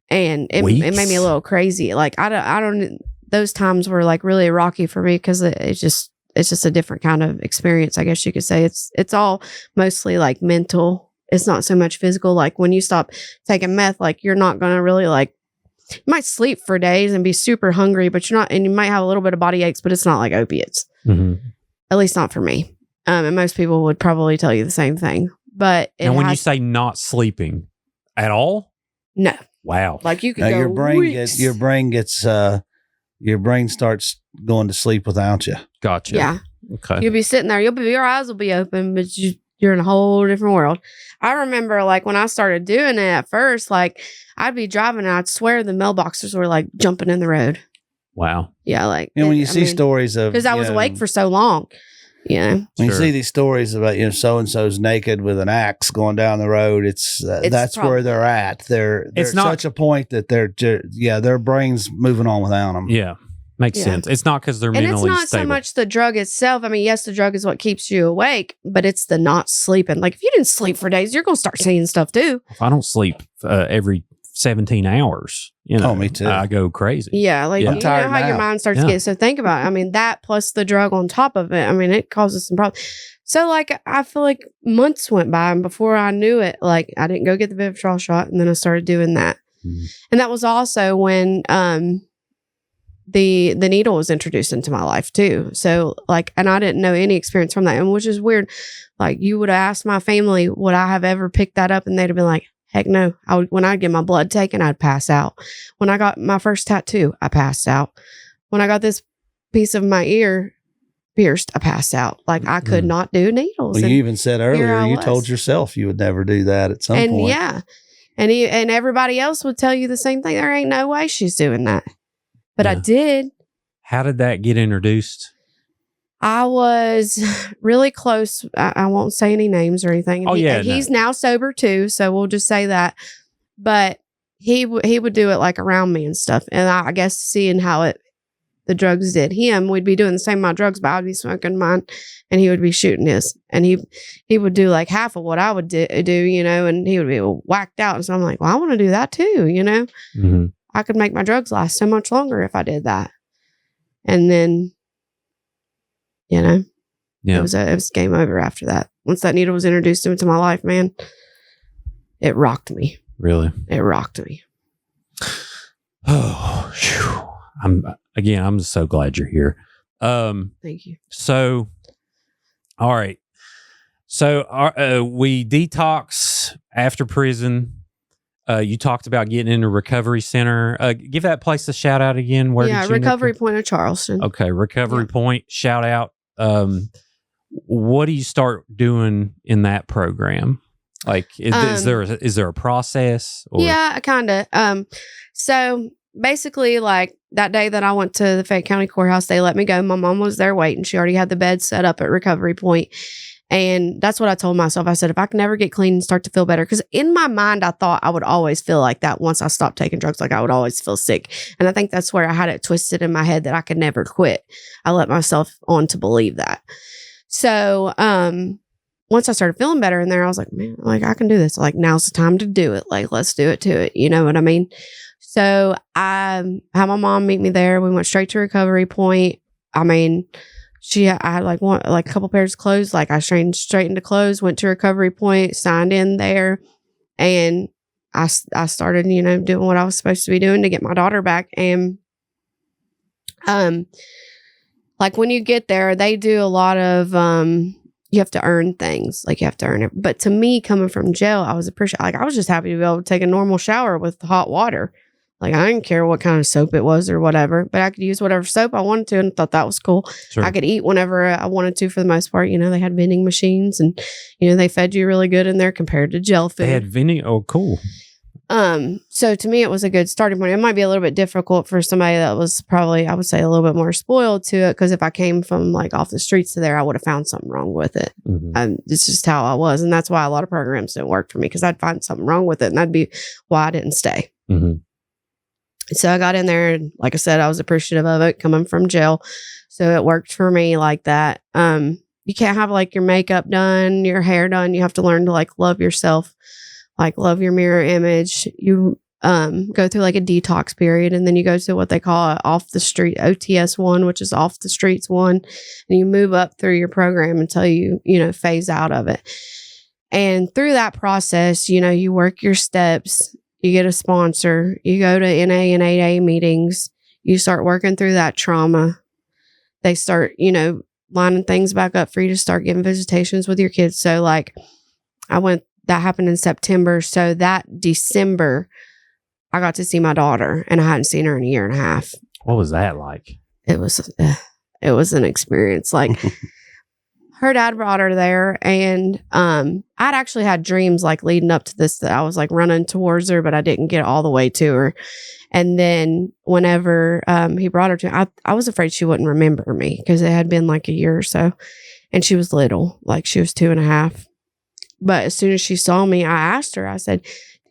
And it made me a little crazy. I don't, those times were really rocky for me because it's just a different kind of experience, I guess you could say. It's all mostly mental. It's not so much physical. When you stop taking meth, you're not going to really you might sleep for days and be super hungry, but you're not, and you might have a little bit of body aches, but it's not like opiates. At least not for me. And most people would probably tell you the same thing. But and when you say not sleeping at all? No. Wow. You could go your brain weeks. your brain starts going to sleep without you. Gotcha. Yeah. Okay. You'll be sitting there. Your eyes will be open, but you're in a whole different world. I remember when I started doing it at first, I'd be driving and I'd swear the mailboxes were jumping in the road. Wow. Yeah. When you see stories of, because I was awake for so long. When you see these stories about so-and-so's naked with an axe going down the road, it's that's where they're at. They're at such a point that their brain's moving on without them. Yeah, makes sense. It's not because they're mentally and it's not stable. so much the drug itself. I mean, yes, the drug is what keeps you awake, but it's the not sleeping. If you didn't sleep for days, you're gonna start seeing stuff too. If I don't sleep every 17 hours, me too. I go crazy. Yeah, you know how now. your mind starts to get. So think about it. I mean, that plus the drug on top of it. I mean, it causes some problems. So I feel like months went by, and before I knew it, I didn't go get the Vivitrol shot, and then I started doing that. And that was also when the needle was introduced into my life too. So and I didn't know any experience from that, and which is weird. You would have asked my family, would I have ever picked that up, and they'd have been like, heck no. When I'd get my blood taken, I'd pass out. When I got my first tattoo, I passed out. When I got this piece of my ear pierced, I passed out. I could not do needles. Well, you even said earlier, you told yourself you would never do that at some point. Yeah. And everybody else would tell you the same thing. There ain't no way she's doing that. But I did. How did that get introduced? I was really close. I won't say any names or anything. Oh, yeah, He's no. now sober too, so we'll just say that. But he would do it like around me and stuff, and I guess seeing how the drugs did him, we'd be doing the same amount of drugs, but I would be smoking mine, and he would be shooting his, and he would do like half of what I would do, and he would be whacked out. And so I'm like, well, I want to do that too, Mm-hmm. I could make my drugs last so much longer if I did that. And then, Yeah. it was game over after that. Once that needle was introduced into my life, man, it rocked me. Really? It rocked me. Oh, phew. I'm so glad you're here. Thank you. So, all right. So we detox after prison. You talked about getting into recovery center. Give that place a shout out again. Where did you Recovery Point of Charleston. Okay, Recovery Point. Shout out. What do you start doing in that program? Like, is there a process? Or? Yeah, kind of. So basically, like that day that I went to the Fayette County Courthouse, they let me go. My mom was there waiting. She already had the bed set up at Recovery Point. And that's what I told myself. I said, if I can never get clean and start to feel better, because in my mind, I thought I would always feel like that once I stopped taking drugs, like I would always feel sick. And I think that's where I had it twisted in my head that I could never quit. I let myself on to believe that. So once I started feeling better in there, I was like, man, like I can do this. Like now's the time to do it. Like let's do it to it. You know what I mean? So I had my mom meet me there. We went straight to Recovery Point. I mean, I had like a couple pairs of clothes. Like I changed straight into clothes, went to Recovery Point, signed in there, and I started, doing what I was supposed to be doing to get my daughter back. And like when you get there, they do a lot of you have to earn things. Like you have to earn it. But to me, coming from jail, I was just happy to be able to take a normal shower with hot water. Like I didn't care what kind of soap it was or whatever, but I could use whatever soap I wanted to, and thought that was cool. Sure. I could eat whenever I wanted to for the most part. They had vending machines, and they fed you really good in there compared to jail food. They had vending. Oh, cool. So to me, it was a good starting point. It might be a little bit difficult for somebody that was probably, I would say, a little bit more spoiled to it, because if I came from like off the streets to there, I would have found something wrong with it. Mm-hmm. It's just how I was, and that's why a lot of programs didn't work for me, because I'd find something wrong with it, and that'd be why I didn't stay. Mm-hmm. So I got in there, and like I said, I was appreciative of it coming from jail. So it worked for me like that. You can't have like your makeup done, your hair done. You have to learn to like love yourself, like love your mirror image. You go through like a detox period, and then you go to what they call off the street OTS 1, which is off the streets 1, and you move up through your program until you phase out of it. And through that process, you work your steps. You get a sponsor, you go to NA and 8A meetings, you start working through that trauma. They start, lining things back up for you to start getting visitations with your kids. So like that happened in September. So that December, I got to see my daughter, and I hadn't seen her in a year and a half. What was that like? It was an experience. Like her dad brought her there, and I'd actually had dreams like leading up to this that I was like running towards her, but I didn't get all the way to her. And then whenever he brought her to, I was afraid she wouldn't remember me, because it had been like a year or so, and she was little, like she was 2.5. But as soon as she saw me, I asked her, I said,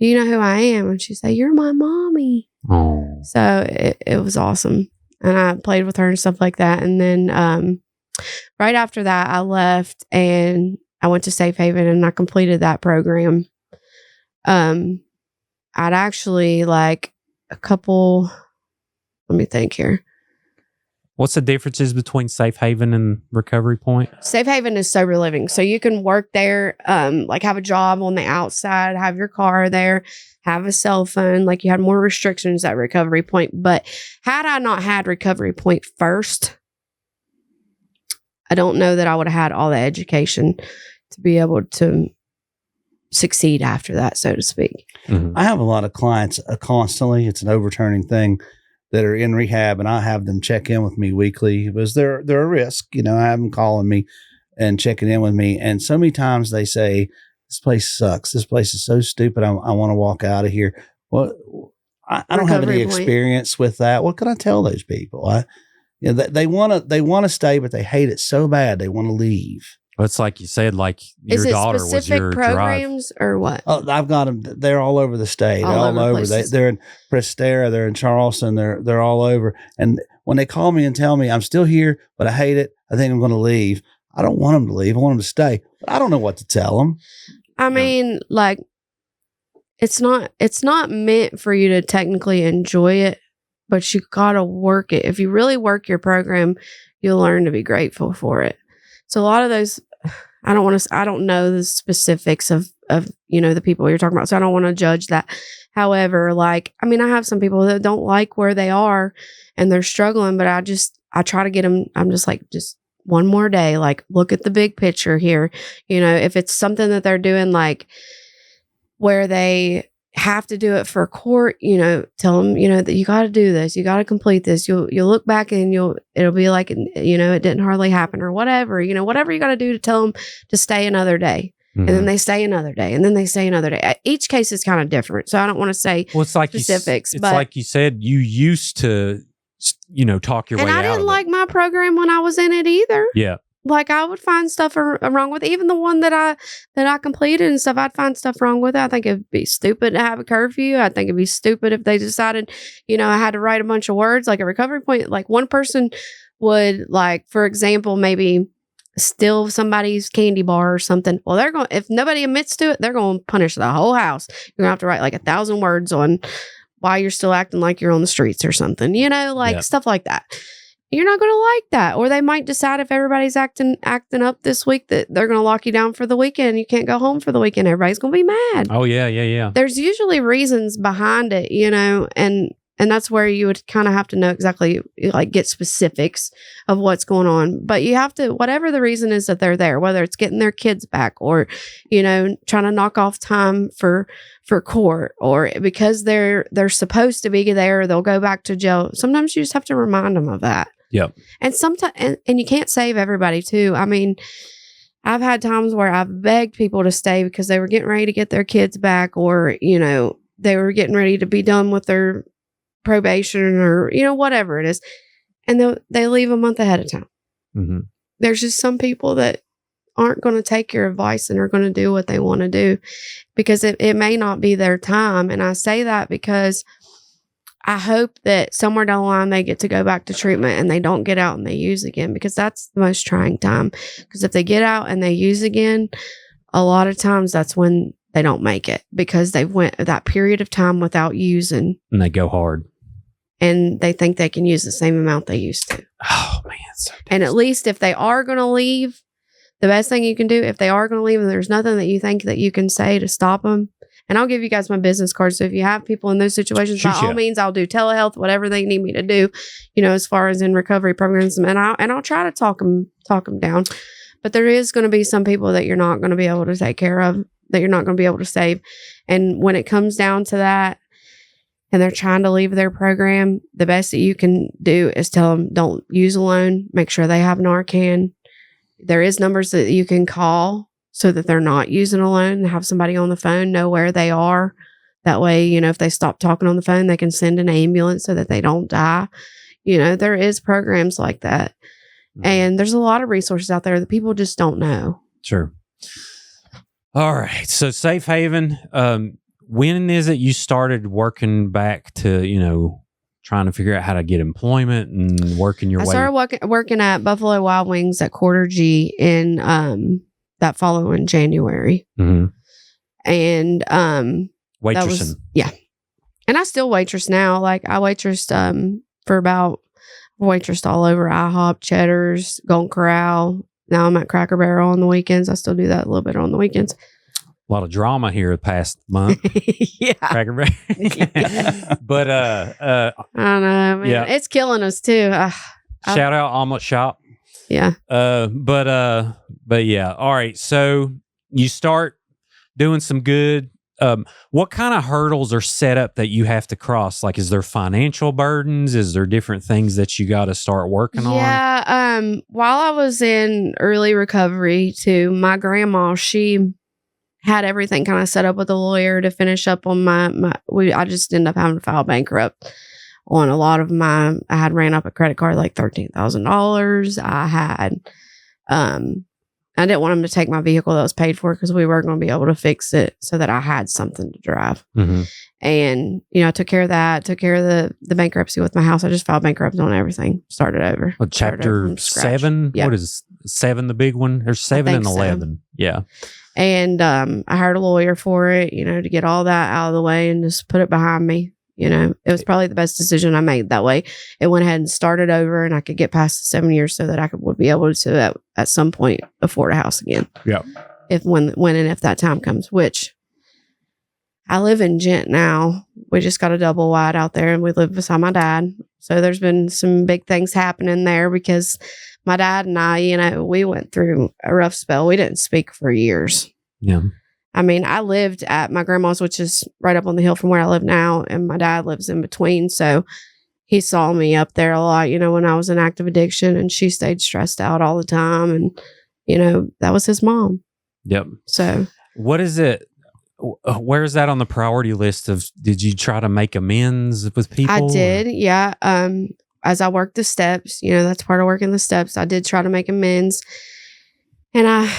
do you know who I am? And she said, you're my mommy. Oh. So it was awesome. And I played with her and stuff like that. And then right after that, I left and I went to Safe Haven, and I completed that program. I'd actually like let me think here. What's the differences between Safe Haven and Recovery Point? Safe Haven is sober living. So you can work there, like have a job on the outside, have your car there, have a cell phone. Like you had more restrictions at Recovery Point. But had I not had Recovery Point first, I don't know that I would have had all the education to be able to succeed after that, so to speak. Mm-hmm. I have a lot of clients constantly. It's an overturning thing, that are in rehab, and I have them check in with me weekly because they're a risk. I have them calling me and checking in with me. And so many times they say, this place sucks. This place is so stupid. I want to walk out of here. Well, I don't have any experience with that. What can I tell those people? You know, they want to stay, but they hate it so bad they want to leave. Well, it's like you said, like your Is it daughter was specific your drive. programs or what? Oh, I've got them. They're all over the state. All All over over. places. They're in Prestera. They're in Charleston. They're all over. And when they call me and tell me I'm still here, but I hate it, I think I'm going to leave. I don't want them to leave. I want them to stay. But I don't know what to tell them. I mean, like, it's not meant for you to technically enjoy it, but you gotta work it. If you really work your program, you'll learn to be grateful for it. So a lot of those, I don't know the specifics of the people you're talking about, so I don't want to judge that. However, like, I mean, I have some people that don't like where they are and they're struggling, but I try to get them. I'm just like, just one more day, like, look at the big picture here. If it's something that they're doing, like where they have to do it for court, tell them, that you got to do this, you got to complete this. You'll look back and it'll be like, it didn't hardly happen or whatever, whatever you got to do to tell them to stay another day. And then they stay another day, and then they stay another day. Each case is kind of different, so I don't want to say it's like specifics. It's but like you said, you used to, talk your way out. And I didn't of like it. my program when I was in it either. Yeah. Like, I would find stuff wrong with even the one that I completed and stuff. I'd find stuff wrong with it. I think it'd be stupid to have a curfew. I think it'd be stupid if they decided, I had to write a bunch of words, like a recovery point. Like, one person would, like, for example, maybe steal somebody's candy bar or something. Well, if nobody admits to it, they're going to punish the whole house. You're going to have to write like 1,000 words on why you're still acting like you're on the streets or something, stuff like that. You're not going to like that. Or they might decide if everybody's acting up this week that they're going to lock you down for the weekend. You can't go home for the weekend. Everybody's going to be mad. Oh, yeah. There's usually reasons behind it, and that's where you would kind of have to know exactly, like, get specifics of what's going on. But you have to, whatever the reason is that they're there, whether it's getting their kids back or, trying to knock off time for court, or because they're supposed to be there, they'll go back to jail. Sometimes you just have to remind them of that. Yep. And sometimes, and you can't save everybody too. I mean, I've had times where I've begged people to stay because they were getting ready to get their kids back, or, they were getting ready to be done with their probation, or, whatever it is. And they leave a month ahead of time. Mm-hmm. There's just some people that aren't going to take your advice and are going to do what they want to do because it may not be their time. And I say that because I hope that somewhere down the line they get to go back to treatment and they don't get out and they use again, because that's the most trying time. Because if they get out and they use again, a lot of times that's when they don't make it, because they went that period of time without using. And they go hard. And they think they can use the same amount they used to. Oh, man. So and at least if they are going to leave, the best thing you can do, if they are going to leave and there's nothing that you think that you can say to stop them, and I'll give you guys my business card. So if you have people in those situations, by all means, I'll do telehealth, whatever they need me to do, as far as in recovery programs. And I'll try to talk them down. But there is going to be some people that you're not going to be able to take care of, that you're not going to be able to save. And when it comes down to that, and they're trying to leave their program, the best that you can do is tell them, don't use alone. Make sure they have Narcan. There is numbers that you can call so that they're not using alone, and have somebody on the phone know where they are. That way, if they stop talking on the phone, they can send an ambulance so that they don't die. There is programs like that. Mm-hmm. And there's a lot of resources out there that people just don't know. Sure. All right. So Safe Haven, when is it you started working back to, trying to figure out how to get employment and working your way? I started working at Buffalo Wild Wings at Quarter G in that following January. Mm-hmm. And waitressing. Yeah. And I still waitress now. Like, I waitressed waitressed all over IHOP, Cheddar's, Golden Corral. Now I'm at Cracker Barrel on the weekends. I still do that a little bit on the weekends. A lot of drama here the past month. Yeah. Cracker Barrel. Yeah. But I don't know, man. Yeah. It's killing us too. Shout out Omelet Shop. Yeah. But yeah. All right. So you start doing some good. What kind of hurdles are set up that you have to cross? Like, is there financial burdens? Is there different things that you got to start working on? Yeah. While I was in early recovery too, my grandma, she had everything kind of set up with a lawyer to finish up on I just ended up having to file bankrupt on a lot of I had ran up a credit card like $13,000. I didn't want him to take my vehicle that was paid for because we weren't going to be able to fix it, so that I had something to drive. Mm-hmm. And, I took care of that, took care of the bankruptcy with my house. I just filed bankruptcy on everything, started over. Well, chapter 7? Yep. What is 7 the big one? There's 7 and 11. So. Yeah. And I hired a lawyer for it, to get all that out of the way and just put it behind me. It was probably the best decision I made that way. It went ahead and started over, and I could get past the 7 years so that I would be able to at some point afford a house again. Yeah. When and if that time comes, which I live in Gent now. We just got a double wide out there, and we live beside my dad. So there's been some big things happening there because my dad and I, we went through a rough spell. We didn't speak for years. Yeah. I mean, I lived at my grandma's, which is right up on the hill from where I live now, and my dad lives in between. So he saw me up there a lot, when I was in active addiction, and she stayed stressed out all the time. And, that was his mom. Yep. So what is it? Where is that on the priority list of, did you try to make amends with people? I did. Yeah. As I worked the steps, that's part of working the steps. I did try to make amends, and I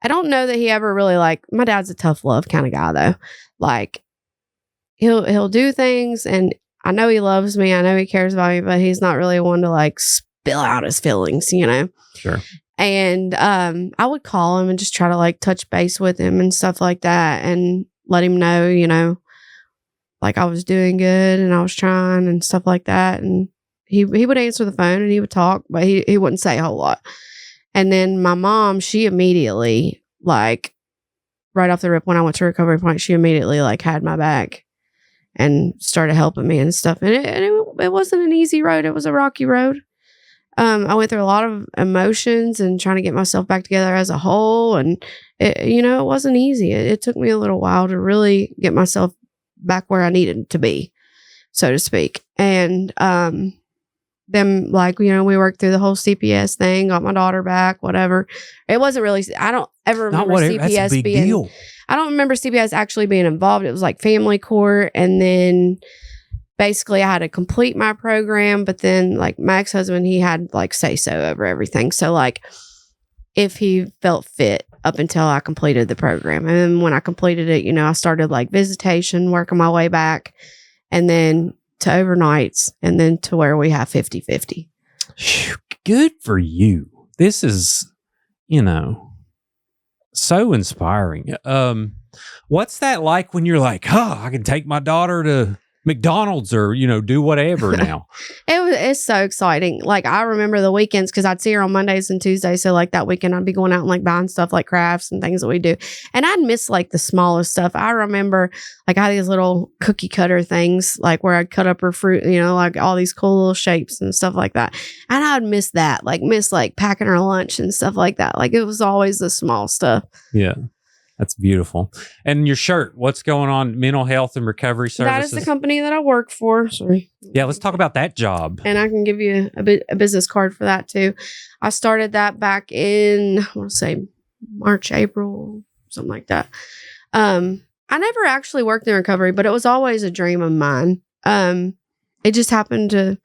don't know that he ever really my dad's a tough love kind of guy though. He'll do things, and I know he loves me. I know he cares about me, but he's not really one to spill out his feelings, Sure. And I would call him and just try to touch base with him and stuff like that, and let him know, I was doing good and I was trying and stuff like that. And he would answer the phone and he would talk, but he wouldn't say a whole lot. And then my mom, she immediately, right off the rip when I went to Recovery Point, she immediately had my back and started helping me and stuff. And it wasn't an easy road. It was a rocky road. I went through a lot of emotions and trying to get myself back together as a whole. And it wasn't easy. It took me a little while to really get myself back where I needed to be, so to speak. And, then we worked through the whole CPS thing, got my daughter back, whatever. It wasn't really, I don't ever remember CPS that's a big being, deal. I don't remember CPS actually being involved. It was family court. And then basically I had to complete my program, but then my ex-husband, he had say so over everything. So if he felt fit up until I completed the program. And then when I completed it, I started visitation, working my way back, and then to overnights, and then to where we have 50-50. Good for you. This is, so inspiring. What's that like when you're I can take my daughter to McDonald's or, do whatever now? It's so exciting. I remember the weekends because I'd see her on Mondays and Tuesdays. So that weekend I'd be going out and buying stuff like crafts and things that we do. And I'd miss the smallest stuff. I remember I had these little cookie cutter things where I'd cut up her fruit, all these cool little shapes and stuff like that. And I'd miss that, miss packing her lunch and stuff like that. It was always the small stuff. Yeah. That's beautiful. And your shirt, what's going on? Mental health and recovery services. That is the company that I work for. Sorry. Yeah, let's talk about that job. And I can give you a business card for that too. I started that back in, I want to say March, April, something like that. I never actually worked in recovery, but it was always a dream of mine. It just happened to,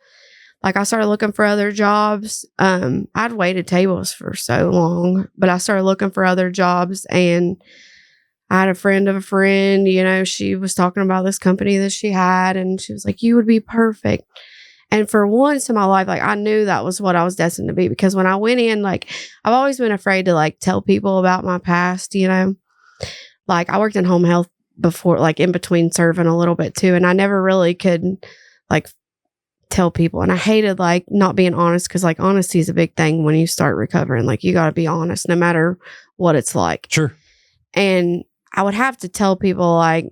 I started looking for other jobs. I'd waited tables for so long, but I started looking for other jobs, and I had a friend of a friend, she was talking about this company that she had, and she was like, you would be perfect. And for once in my life, I knew that was what I was destined to be, because when I went in, I've always been afraid to tell people about my past, I worked in home health before, in between serving a little bit too. And I never really could tell people. And I hated not being honest, because honesty is a big thing when you start recovering. You got to be honest no matter what it's like. Sure. And I would have to tell people I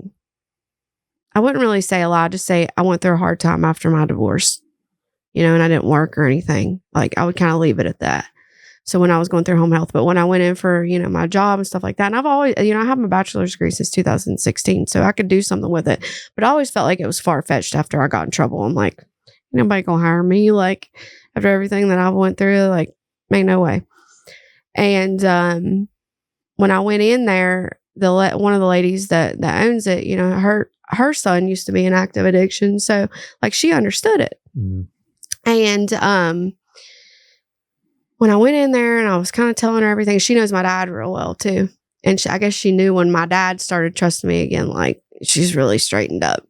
wouldn't really say a lie, just say I went through a hard time after my divorce, and I didn't work or anything. I would kind of leave it at that. So when I was going through home health, but when I went in for, my job and stuff like that, and I've always, I have my bachelor's degree since 2016, so I could do something with it, but I always felt like it was far-fetched after I got in trouble. I'm nobody gonna hire me after everything that I went through, ain't no way. And when I went in there, one of the ladies that owns it, her son used to be in active addiction. So like she understood it. Mm. And when I went in there and I was kind of telling her everything, she knows my dad real well too. And I guess she knew when my dad started trusting me again, like she's really straightened up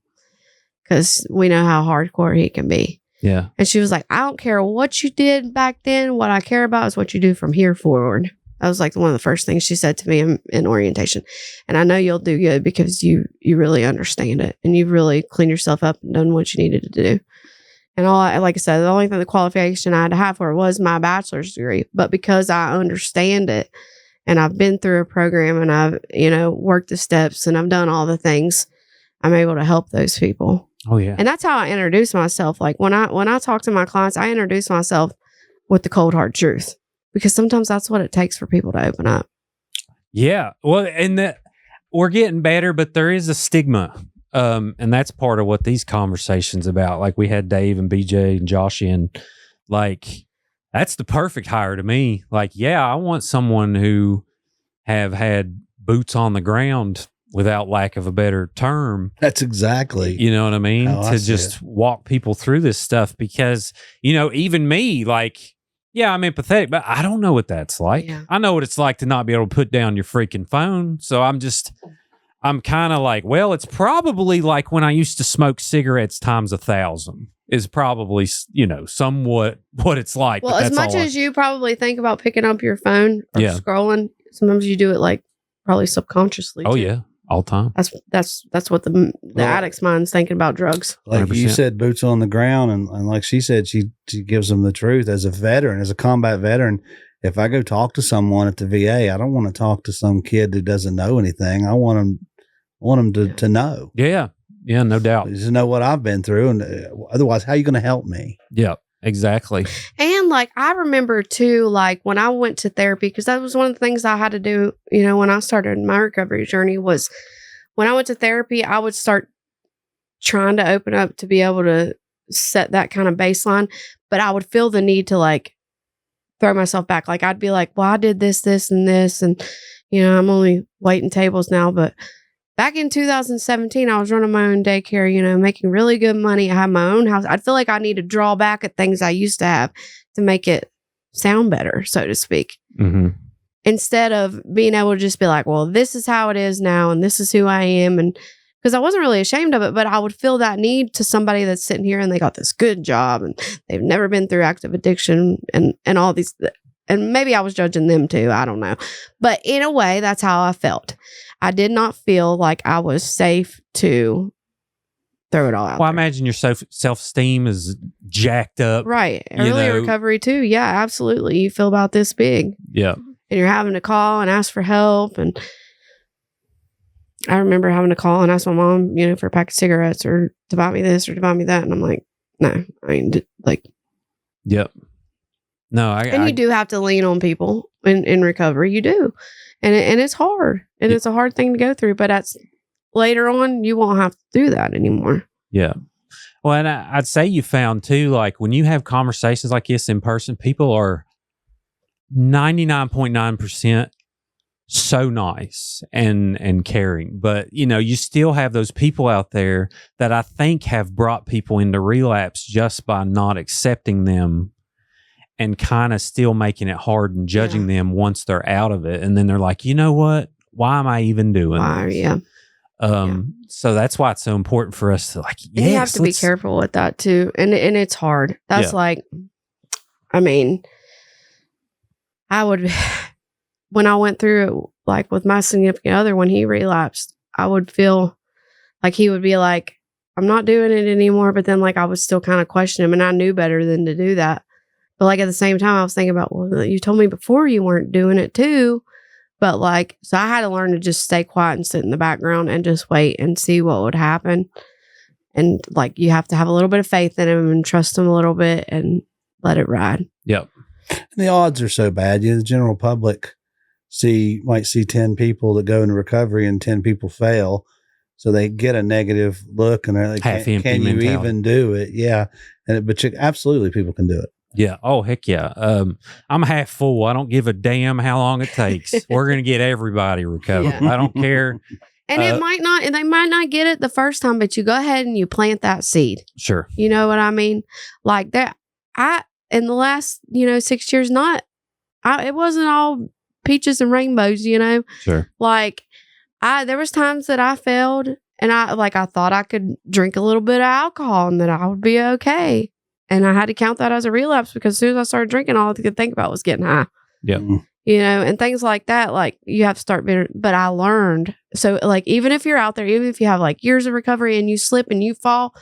because we know how hardcore he can be. Yeah. And she was like, I don't care what you did back then. What I care about is what you do from here forward. That was like one of the first things she said to me in orientation. And I know you'll do good because you really understand it and you've really cleaned yourself up and done what you needed to do. And like I said, the only thing, the qualification I had to have for it was my bachelor's degree. But because I understand it and I've been through a program and I've, worked the steps and I've done all the things, I'm able to help those people. Oh yeah. And that's how I introduce myself. Like when I talk to my clients, I introduce myself with the cold hard truth because sometimes that's what it takes for people to open up. Yeah. Well, and we're getting better, but there is a stigma. And that's part of what these conversations about. Like we had Dave and BJ and Josh in, like that's the perfect hire to me. Like, yeah, I want someone who have had boots on the ground without lack of a better term. That's exactly. You know what I mean? Oh, to just walk people through this stuff because, even me, like, yeah, I'm empathetic, but I don't know what that's like. Yeah. I know what it's like to not be able to put down your freaking phone. So I'm kind of like, well, it's probably like when I used to smoke cigarettes times 1,000 is probably, somewhat what it's like. Well, as much as you probably think about picking up your phone or scrolling, sometimes you do it like probably subconsciously. Oh, too. yeah. All the time. That's what the addict's mind's thinking about drugs. Like 100%. you said, boots on the ground. And like she said, she gives them the truth as a veteran, as a combat veteran. If I go talk to someone at the VA, I don't want to talk to some kid who doesn't know anything. I want them to know. Yeah. Yeah, no doubt. To know what I've been through. And otherwise, how are you going to help me? Yeah, exactly. And like, I remember too, like when I went to therapy, because that was one of the things I had to do, when I started my recovery journey was when I went to therapy, I would start trying to open up to be able to set that kind of baseline. But I would feel the need to like throw myself back. Like I'd be like, well, I did this, this, and this. And, I'm only waiting tables now. But back in 2017, I was running my own daycare, making really good money. I had my own house. I'd feel like I need to draw back at things I used to have to make it sound better, so to speak. Mm-hmm. Instead of being able to just be like, well, this is how it is now and this is who I am. And because I wasn't really ashamed of it, but I would feel that need to somebody that's sitting here and they got this good job and they've never been through active addiction and all these. And maybe I was judging them too. I don't know. But in a way, that's how I felt. I did not feel like I was safe to throw it all out. Well, I there. imagine your self-esteem is jacked up. Right. Early recovery too. Yeah, absolutely. You feel about this big. Yeah. And you're having to call and ask for help. And I remember having to call and ask my mom, for a pack of cigarettes or to buy me this or to buy me that. And I'm like, no, I mean, like. Yep. No, you do have to lean on people in recovery. You do. And it's hard. And it's a hard thing to go through. But later on, you won't have to do that anymore. Yeah. Well, and I'd say you found too, like when you have conversations like this in person, people are 99.9% so nice and caring. But, you still have those people out there that I think have brought people into relapse just by not accepting them and kind of still making it hard and judging them once they're out of it. And then they're like, you know what? Why am I even doing this? Yeah. So that's why it's so important for us to like, and you have to be careful with that too. And it's hard. That's like, I mean, when I went through it, like with my significant other, when he relapsed, I would feel like he would be like, I'm not doing it anymore. But then like, I would still kind of question him and I knew better than to do that. But like at the same time, I was thinking about, well, you told me before you weren't doing it too. But like, so I had to learn to just stay quiet and sit in the background and just wait and see what would happen. And like, you have to have a little bit of faith in him and trust him a little bit and let it ride. Yep. And the odds are so bad. The general public might see 10 people that go into recovery and 10 people fail. So they get a negative look and they're like, can you even do it? Yeah. But absolutely people can do it. Yeah. Oh, heck yeah. I'm half full. I don't give a damn how long it takes. We're going to get everybody recovered. Yeah. I don't care And it might not, and they might not get it the first time, but you go ahead and you plant that seed. Sure. You know what I mean? Like that, in the last, 6 years, it wasn't all peaches and rainbows, Sure. Like there was times that I failed and I thought I could drink a little bit of alcohol and that I would be okay. And I had to count that as a relapse because as soon as I started drinking, all I could think about was getting high. Yep. And things like that, like you have to start being, but I learned. So like, even if you're out there, even if you have like years of recovery and you slip and you fall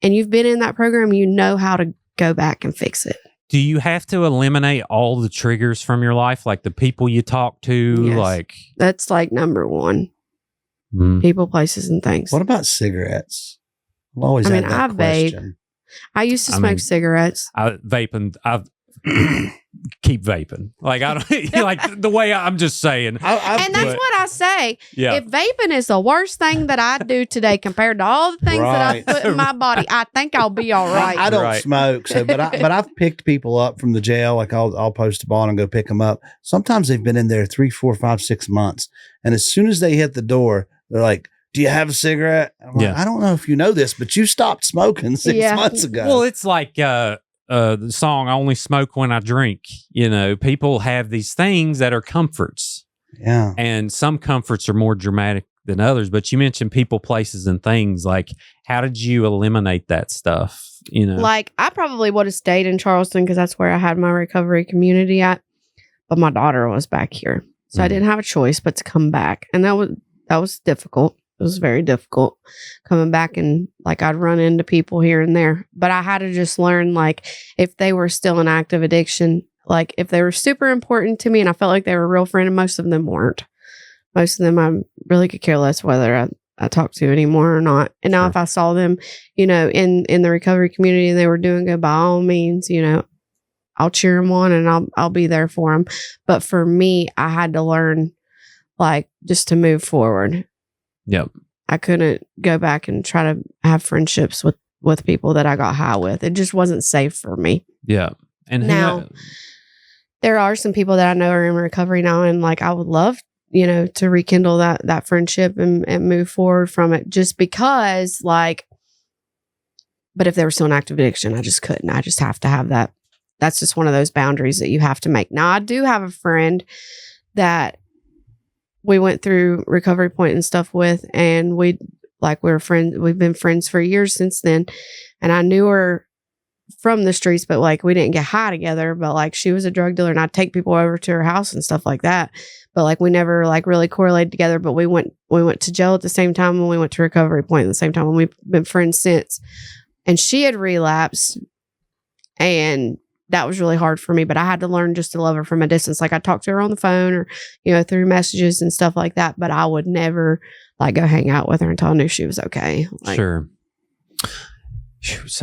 and you've been in that program, you know how to go back and fix it. Do you have to eliminate all the triggers from your life? Like the people you talk to, Yes. That's like number one. People, places, and things. What about cigarettes? I've always had that question. I used to smoke cigarettes. I vape and I keep vaping. Like I don't like the way I'm just saying. And that's what I say. Yeah. If vaping is the worst thing that I do today compared to all the things that I put in my body, I think I'll be all right. I don't smoke, but I've picked people up from the jail. Like I'll post a bond and go pick them up. Sometimes they've been in there 3, 4, 5, 6 months, and as soon as they hit the door, they're like, "Do you have a cigarette?" I'm like, I don't know if you know this, but you stopped smoking 6 months ago. Well, it's like the song, "I only smoke when I drink." People have these things that are comforts. Yeah. And some comforts are more dramatic than others. But you mentioned people, places, and things. Like, how did you eliminate that stuff? Like, I probably would have stayed in Charleston because that's where I had my recovery community at. But my daughter was back here. So I didn't have a choice but to come back. And that was difficult. It was very difficult coming back, and like I'd run into people here and there, but I had to just learn, like, if they were still in active addiction, like if they were super important to me and I felt like they were a real friend, and most of them weren't. Most of them I really could care less whether I talked to anymore or not. And now if I saw them, in the recovery community and they were doing good, by all means, I'll cheer them on and I'll be there for them. But for me, I had to learn, like, just to move forward. Yep. I couldn't go back and try to have friendships with people that I got high with. It just wasn't safe for me. Yeah. And now there are some people that I know are in recovery now, and like I would love, to rekindle that friendship and move forward from it, just because, like, but if they were still in active addiction, I just couldn't. I just have to have that. That's just one of those boundaries that you have to make. Now, I do have a friend that we went through Recovery Point and stuff with, and we're friends. We've been friends for years since then. And I knew her from the streets, but like we didn't get high together, but like she was a drug dealer and I'd take people over to her house and stuff like that. But like we never like really correlated together, but we went to jail at the same time when we went to Recovery Point at the same time, and we've been friends since. And she had relapsed, and that was really hard for me, but I had to learn just to love her from a distance. Like I talked to her on the phone or, through messages and stuff like that, but I would never like go hang out with her until I knew she was okay. Like, sure. It's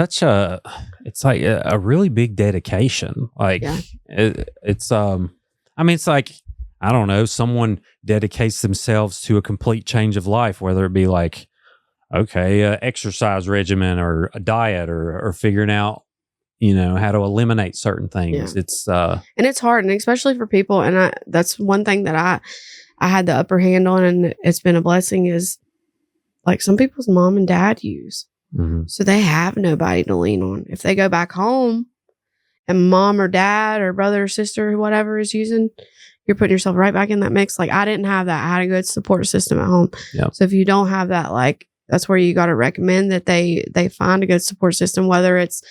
like a really big dedication. Like it's like, I don't know, someone dedicates themselves to a complete change of life, whether it be like, exercise regimen or a diet or figuring out, how to eliminate certain things. Yeah. And it's hard, and especially for people. And that's one thing that I had the upper hand on, and it's been a blessing, is like some people's mom and dad use. Mm-hmm. So they have nobody to lean on. If they go back home and mom or dad or brother or sister or whatever is using, you're putting yourself right back in that mix. Like I didn't have that. I had a good support system at home. Yep. So if you don't have that, like, that's where you got to recommend that they find a good support system, whether it's,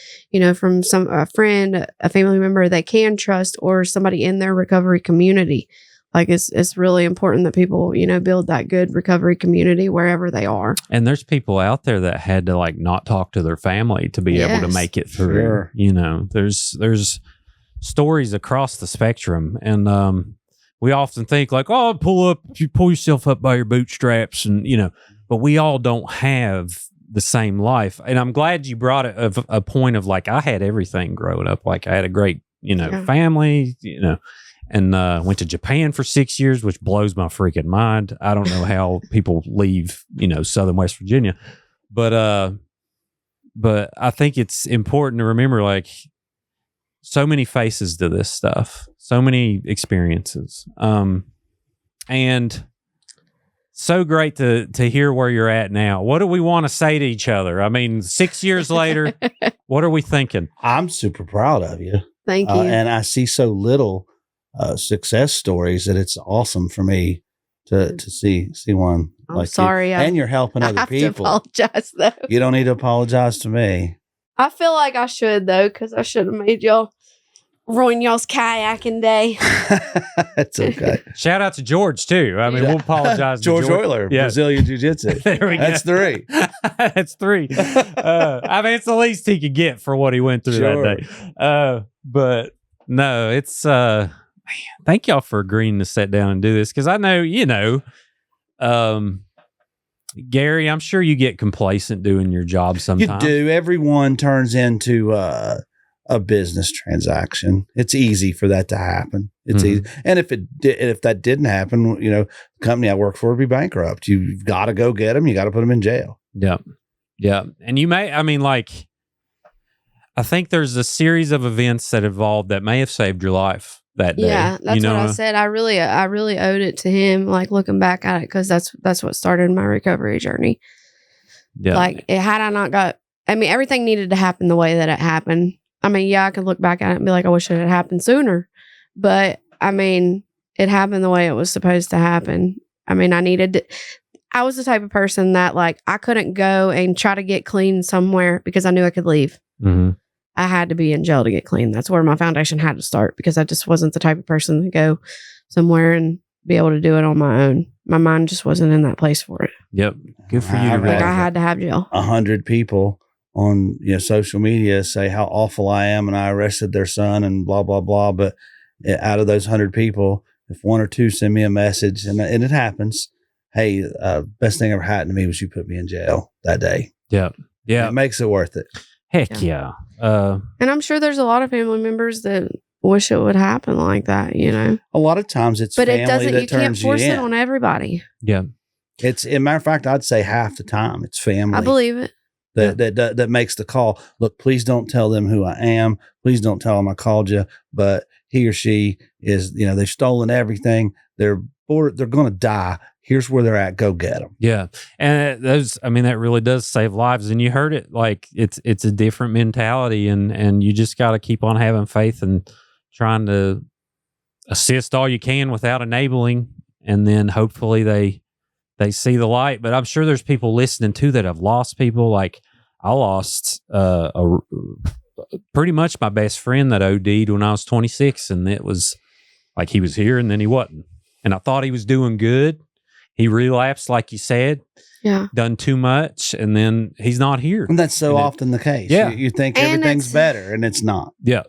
from a friend, a family member they can trust, or somebody in their recovery community. Like it's really important that people, build that good recovery community wherever they are. And there's people out there that had to like not talk to their family to be able to make it through. Sure. There's stories across the spectrum, and we often think like, oh, you pull yourself up by your bootstraps, and but we all don't have the same life. And I'm glad you brought a point of like, I had everything growing up. Like I had a great, family, and went to Japan for 6 years, which blows my freaking mind. I don't know how people leave, Southern West Virginia, but I think it's important to remember, like, so many faces to this stuff, so many experiences. And so great to hear where you're at now. What do we want to say to each other? I mean, 6 years later, what are we thinking? I'm super proud of you. Thank you. And I see so little success stories that it's awesome for me to see one I'm like sorry. you. And you're helping other I have people. to apologize, though. You don't need to apologize to me. I feel like I should, though, because I should have made y'all ruin y'all's kayaking day. It's okay. Shout out to George, too. I mean, we'll apologize to George Euler, Yeah. Brazilian Jiu-Jitsu. There we go. That's 3. That's 3. I mean, it's the least he could get for what he went through that day. But no, it's man, thank y'all for agreeing to sit down and do this, because I know, Gary, I'm sure you get complacent doing your job sometimes. You do. Everyone turns into a business transaction. It's easy for that to happen. It's easy. And if that didn't happen, the company I work for would be bankrupt. You've got to go get them. You got to put them in jail. Yeah. Yeah. And I think there's a series of events that evolved that may have saved your life that day. Yeah, that's what I said. I really owed it to him, like looking back at it, because that's what started my recovery journey. Yeah. Like, had I not got, everything needed to happen the way that it happened. I could look back at it and be like, I wish it had happened sooner. But, it happened the way it was supposed to happen. I was the type of person that, like, I couldn't go and try to get clean somewhere because I knew I could leave. Mm-hmm. I had to be in jail to get clean. That's where my foundation had to start, because I just wasn't the type of person to go somewhere and be able to do it on my own. My mind just wasn't in that place for it. Yep. Good for you to Like, realize I had to have jail. 100 people on social media say how awful I am and I arrested their son and blah, blah, blah. But out of those 100 people, if 1 or 2 send me a message, and it happens, hey, best thing ever happened to me was you put me in jail that day. Yep. Yeah. It makes it worth it. Heck yeah. And I'm sure there's a lot of family members that wish it would happen like that, A lot of times it's but family it doesn't. that You can't turns force you it in. on everybody. Yeah. It's, in matter of fact, I'd say half the time it's family. I believe it. That makes the call. Look, please don't tell them who I am. Please don't tell them I called you. But he or she is, they've stolen everything. They're going to die. Here's where they're at. Go get them. Yeah. And that really does save lives. And you heard it, like it's a different mentality, and you just got to keep on having faith and trying to assist all you can without enabling. And then hopefully they see the light. But I'm sure there's people listening too that have lost people. Like I lost pretty much my best friend that OD'd when I was 26, and it was like he was here and then he wasn't. And I thought he was doing good. He relapsed, like you said. Yeah. Done too much, and then he's not here. And that's so often the case. Yeah. You think And everything's better, and it's not. Yeah.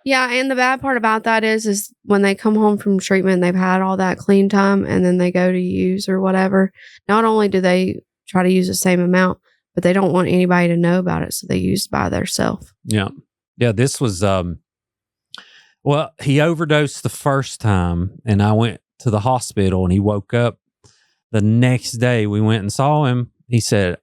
Yeah, and the bad part about that is when they come home from treatment, they've had all that clean time, and then they go to use or whatever. Not only do they try to use the same amount, but they don't want anybody to know about it, so they use by themselves. Yeah. Yeah, this was he overdosed the first time, and I went to the hospital, and he woke up the next day. We went and saw him. He said,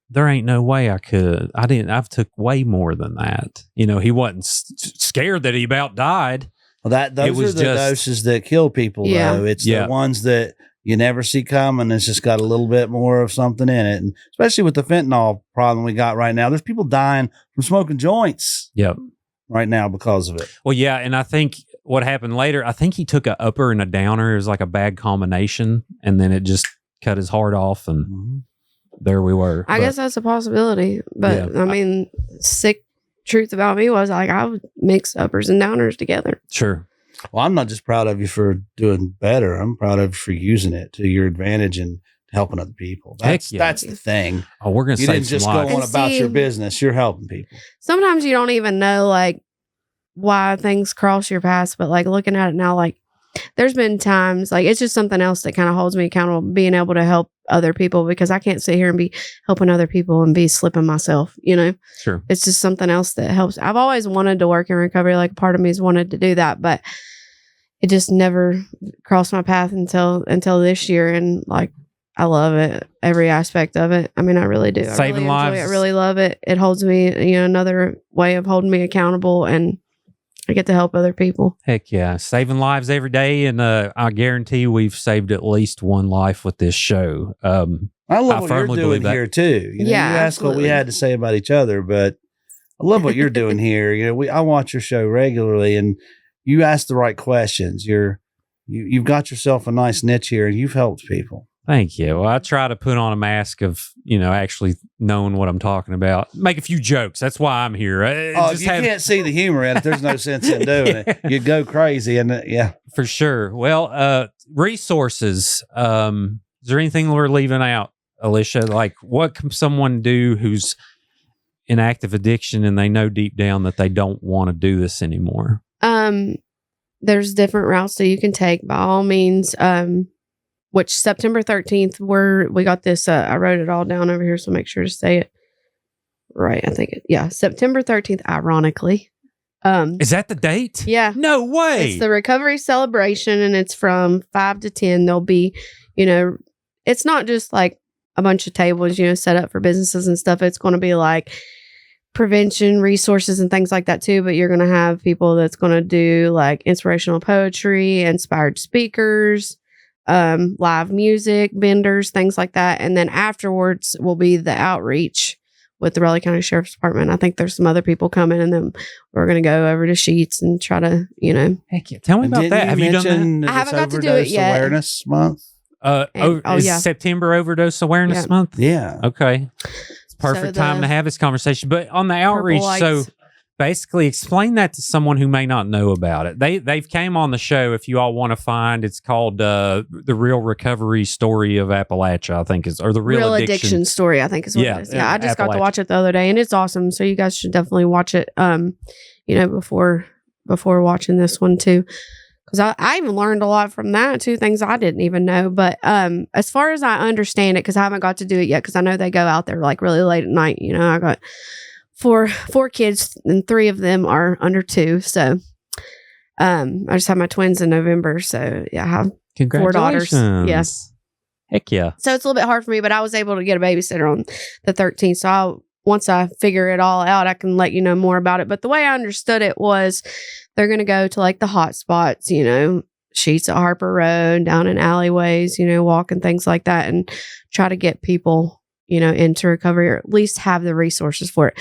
there ain't no way I've took way more than that. He wasn't scared that he about died. Well, those are the doses that kill people, Yeah. though. It's the ones that you never see coming. It's just got a little bit more of something in it. And especially with the fentanyl problem we got right now, there's people dying from smoking joints Yep. right now because of it. Well, yeah, and I think what happened later, I think he took a upper and a downer. It was like a bad combination, and then it just cut his heart off, and there we were. I guess that's a possibility. But, Yeah. Sick truth about me was, like, I would mix uppers and downers together. Sure. Well, I'm not just proud of you for doing better. I'm proud of you for using it to your advantage and helping other people. That's the thing. Oh, we're going to You save didn't just some go lives. on And about see- your business. You're helping people. Sometimes you don't even know, like, why things cross your path. But, like, looking at it now, like, there's been times, like, it's just something else that kind of holds me accountable, being able to help other people, because I can't sit here and be helping other people and be slipping myself, Sure. It's just something else that helps. I've always wanted to work in recovery. Like, part of me has wanted to do that, but it just never crossed my path until this year. And, like, I love it, every aspect of it. I really do. I Saving really lives. enjoy it. I really love it. It holds me, another way of holding me accountable. And I get to help other people. Heck yeah. Saving lives every day. And I guarantee we've saved at least one life with this show. I love I what you're firmly doing believe that. here too. You know, Yeah, you asked what we absolutely. had to say about each other, but I love what you're doing here. You know, I watch your show regularly, and you ask the right questions. You've got yourself a nice niche here, and you've helped people. Thank you. Well, I try to put on a mask of, actually knowing what I'm talking about. Make a few jokes. That's why I'm here. If you can't see the humor in it, there's no sense in doing it. You'd go crazy. And For sure. Well, resources. Is there anything we're leaving out, Alicia? Like, what can someone do who's in active addiction and they know deep down that they don't want to do this anymore? There's different routes that you can take by all means. Which September 13th, we got this. I wrote it all down over here, so make sure to say it right. I think September 13th. Ironically, is that the date? Yeah. No way. It's the recovery celebration, and it's from 5 to 10. There'll be, it's not just like a bunch of tables, set up for businesses and stuff. It's going to be like prevention resources and things like that too. But you're going to have people that's going to do like inspirational poetry, inspired speakers, live music, vendors, things like that. And then afterwards will be the outreach with the Raleigh County Sheriff's Department. I think there's some other people coming, and then we're going to go over to Sheets and try to, Heck yeah. Tell me about that. Have you done that? I haven't got to do it yet. Awareness Month. Is September Overdose Awareness Month? Yeah. Okay. It's perfect time to have this conversation. But on the outreach, so basically explain that to someone who may not know about it. They've came on the show. If you all want to find, it's called the Real Recovery Story of Appalachia, I think or the Real Addiction Story, I think is what it is. Yeah, I just got to Appalachia. watch it the other day, and it's awesome. So you guys should definitely watch it. Before watching this one too. Because I even learned a lot from that too, things I didn't even know. But as far as I understand it, because I haven't got to do it yet, because I know they go out there like really late at night. I got four kids, and 3 of them are under 2. So I just had my twins in November. So yeah, I have 4 daughters. Yes. Heck yeah. So it's a little bit hard for me, but I was able to get a babysitter on the 13th. So once I figure it all out, I can let you know more about it. But the way I understood it was they're going to go to like the hot spots, Sheets at Harper Road, down in alleyways, walk and things like that, and try to get people, into recovery, or at least have the resources for it.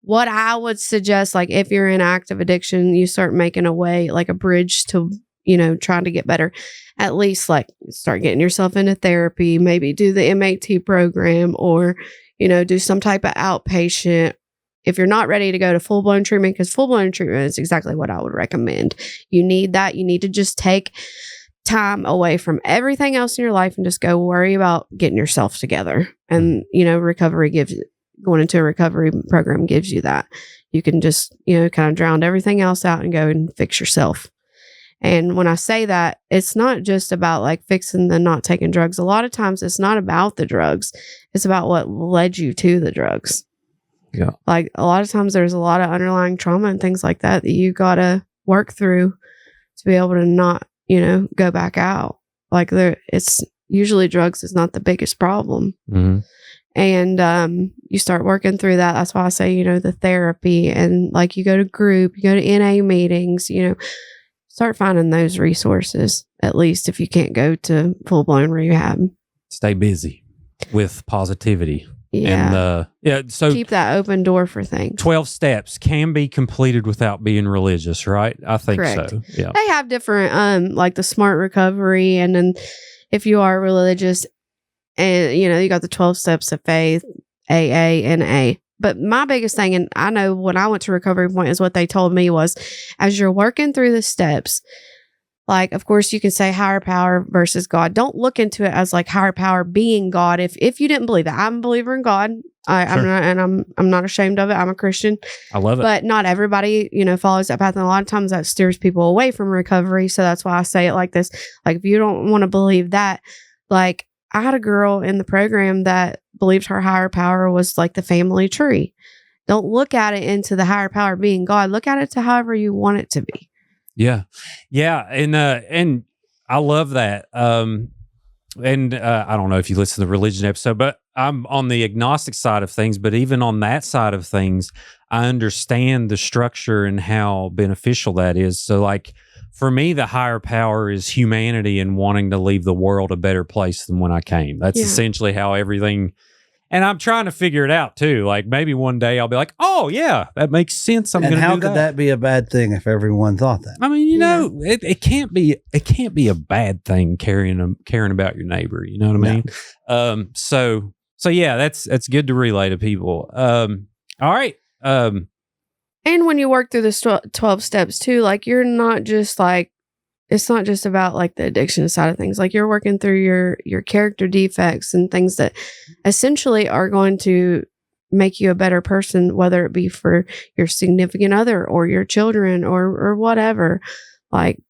What I would suggest, like if you're in active addiction, you start making a way, like a bridge to, trying to get better. At least like start getting yourself into therapy, maybe do the MAT program, or, do some type of outpatient. If you're not ready to go to full-blown treatment, because full-blown treatment is exactly what I would recommend. You need that. You need to just take time away from everything else in your life and just go worry about getting yourself together. And, going into a recovery program gives you that. You can just, kind of drown everything else out and go and fix yourself. And when I say that, it's not just about like fixing the not taking drugs. A lot of times it's not about the drugs. It's about what led you to the drugs. Yeah. Like a lot of times there's a lot of underlying trauma and things like that you got to work through to be able to not, go back out. Like it's usually drugs is not the biggest problem. Mm-hmm. And you start working through that. That's why I say, the therapy, and like you go to group, you go to NA meetings, start finding those resources, at least if you can't go to full-blown rehab. Stay busy with positivity. Yeah. And so keep that open door for things. 12 steps can be completed without being religious, right? I think Correct. so. Yeah. They have different like the SMART recovery, and then if you are religious, and you got the 12 steps of faith, AA, and A. But my biggest thing, and I know when I went to Recovery Point, is what they told me was, as you're working through the steps, like, of course, you can say higher power versus God. Don't look into it as like higher power being God. If you didn't believe that, I'm a believer in God. I'm not ashamed of it. I'm a Christian. I love it. But not everybody, follows that path. And a lot of times that steers people away from recovery. So that's why I say it like this. Like, if you don't want to believe that, like, I had a girl in the program that believed her higher power was like the family tree. Don't look at it into the higher power being God. Look at it to however you want it to be. Yeah. Yeah. And I love that. I don't know if you listen to the religion episode, but I'm on the agnostic side of things, but even on that side of things, I understand the structure and how beneficial that is. So like for me, the higher power is humanity and wanting to leave the world a better place than when I came. That's essentially how everything. And I'm trying to figure it out too. Like maybe one day I'll be like, "Oh yeah, that makes sense." I'm going to do that. And how could that be a bad thing if everyone thought that? I mean, you know, it can't be a bad thing caring about your neighbor. You know what I mean? So yeah, that's good to relay to people. All right. And when you work through the 12 steps too, like you're not just like, it's not just about like the addiction side of things. Like you're working through your character defects and things that essentially are going to make you a better person, whether it be for your significant other or your children or whatever. Like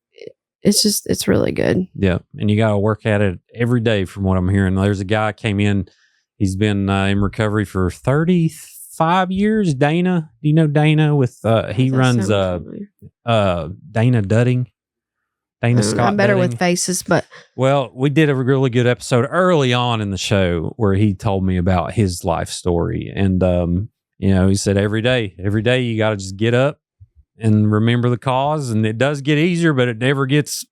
it's really good. Yeah. And you got to work at it every day from what I'm hearing. There's a guy came in, he's been in recovery for 35 years. Dana, do you know Dana with, he runs Dana Dudding. Dana Scott. I'm better Dudding. with faces, but well, we did a really good episode early on in the show where he told me about his life story, and you know, he said every day you got to just get up and remember the cause, and it does get easier, but it never gets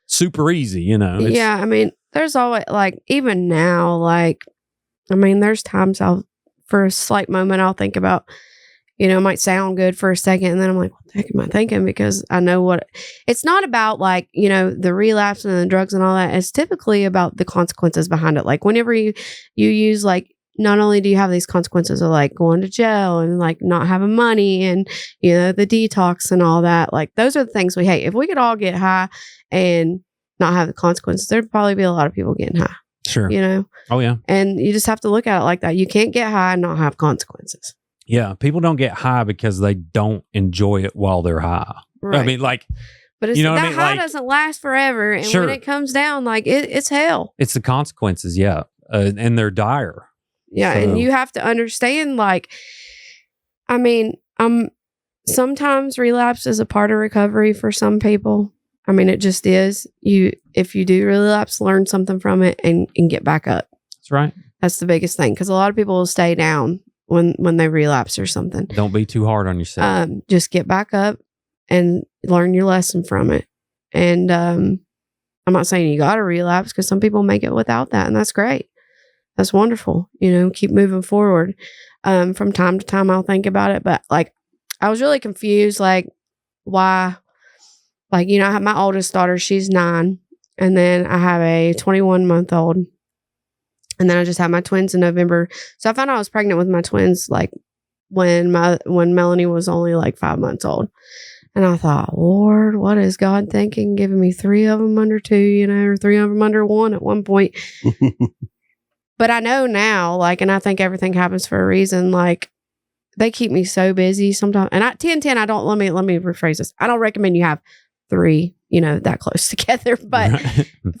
super easy. You know. Yeah, I mean, there's always like even now, like I mean, there's times for a slight moment I'll think about. You know, it might sound good for a second, and then I'm like, what the heck am I thinking? Because I know what it's not about, like, you know, the relapse and the drugs and all that. It's typically about the consequences behind it. Like, whenever you use, like, not only do you have these consequences of, like, going to jail and, like, not having money and, you know, the detox and all that, like, those are the things we hate. If we could all get high and not have the consequences, there'd probably be a lot of people getting high. Sure. You know? Oh, yeah. And you just have to look at it like that. You can't get high and not have consequences. Yeah, people don't get high because they don't enjoy it while they're high. Right. I mean, like, but it's, you know that what I mean? high Like, doesn't last forever, and when it comes down, like it's hell. It's the consequences, yeah, and they're dire. Yeah, so. And you have to understand, like, I mean, sometimes relapse is a part of recovery for some people. I mean, it just is. If you do relapse, learn something from it and get back up. That's right. That's the biggest thing, because a lot of people will stay down when they relapse or something. Don't be too hard on yourself. Just get back up and learn your lesson from it. And I'm not saying you got to relapse, because some people make it without that, and that's great. That's wonderful. You know, keep moving forward. From time to time, I'll think about it, but like I was really confused, like why, like, you know, I have my oldest daughter, she's 9, and then I have a 21-month-old. And then I just had my twins in November. So I found out I was pregnant with my twins, like when Melanie was only like 5 months old. And I thought, Lord, what is God thinking? Giving me 3 of them under 2, you know, or 3 of them under 1 at one point. But I know now, like, and I think everything happens for a reason. Like, they keep me so busy sometimes. And 10-10, I don't, let me rephrase this. I don't recommend you have 3, you know, that close together. But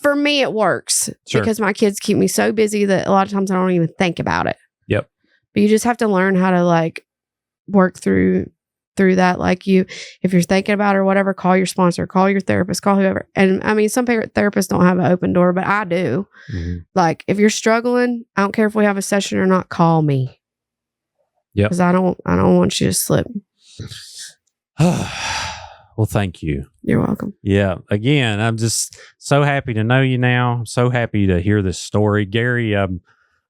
for me, it works because my kids keep me so busy that a lot of times I don't even think about it. Yep. But you just have to learn how to, like, work through that. Like, if you're thinking about it or whatever, call your sponsor, call your therapist, call whoever. And I mean, some therapists don't have an open door, but I do. Mm-hmm. Like, if you're struggling, I don't care if we have a session or not, call me. Yeah. Because I don't want you to slip. Well, thank you. You're welcome. Yeah. Again, I'm just so happy to know you now. I'm so happy to hear this story. Gary, you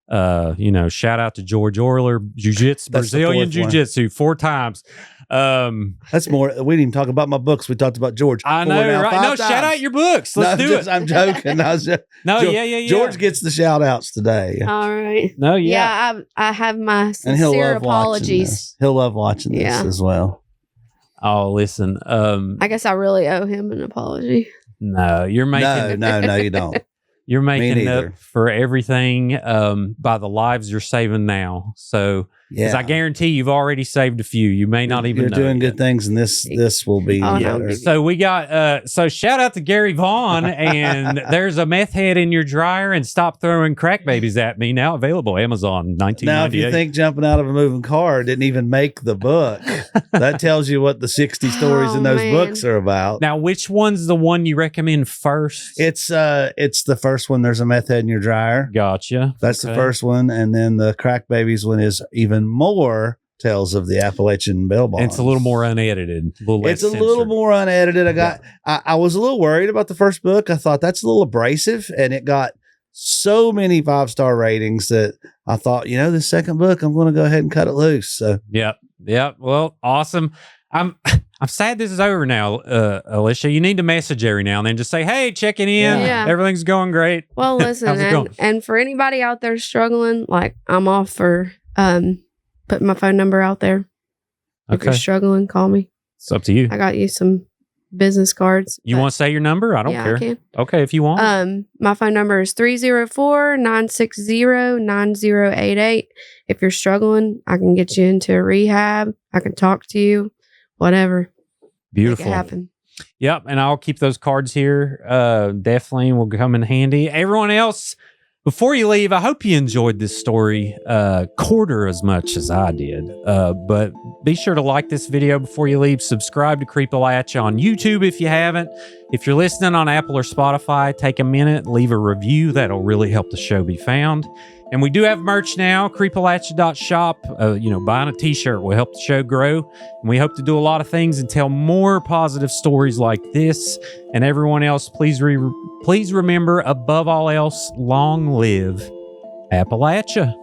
know, shout out to George Orler, Jiu-Jitsu, Brazilian Jiu-Jitsu, 4 times. That's more. We didn't even talk about my books. We talked about George. I know, right? No, shout out your books. Let's do it. I'm joking. Yeah. George gets the shout outs today. All right. No, yeah. I have my sincere apologies. He'll love watching this as well. Oh, listen. I guess I really owe him an apology. No, you're making No, you don't. You're making up for everything by the lives you're saving now. So Because I guarantee you've already saved a few. You may not even You're know doing yet. good things, and this will be. Oh, no. better. So we got so shout out to Gary Vaughan, and there's a meth head in your dryer, and stop throwing crack babies at me. Now available Amazon 1998. Now, if you think jumping out of a moving car didn't even make the book, that tells you what the 60 stories in those man. books are about. Now, which one's the one you recommend first? It's the first one. There's a meth head in your dryer. Gotcha. That's the Okay. first one, and then the crack babies one is even more tales of the Appalachian Bell Bonds. And it's a little more unedited. A little less It's a little censored. more unedited. I was a little worried about the first book. I thought that's a little abrasive, and it got so many 5-star ratings that I thought, this second book, I'm going to go ahead and cut it loose. So Yep. Well, awesome. I'm sad this is over now, Alicia. You need to message every now and then. Just say, hey, checking in. Yeah. Everything's going great. Well, listen, How's it going? and for anybody out there struggling, like I'm off for putting my phone number out there. If you're Okay. struggling, call me. It's up to you. I got you some business cards. You want to say your number? I don't yeah, care. I can. Okay, if you want. My phone number is 304-960-9088. If you're struggling, I can get you into a rehab. I can talk to you, whatever. Beautiful. Make it happen. Yep, and I'll keep those cards here. Definitely will come in handy. Everyone else, before you leave, I hope you enjoyed this story quarter as much as I did. But be sure to like this video before you leave. Subscribe to Creepalachia on YouTube if you haven't. If you're listening on Apple or Spotify, take a minute, leave a review. That'll really help the show be found. And we do have merch now, creepalachia.shop. Buying a t-shirt will help the show grow. And we hope to do a lot of things and tell more positive stories like this. And everyone else, please remember, above all else, long live Appalachia.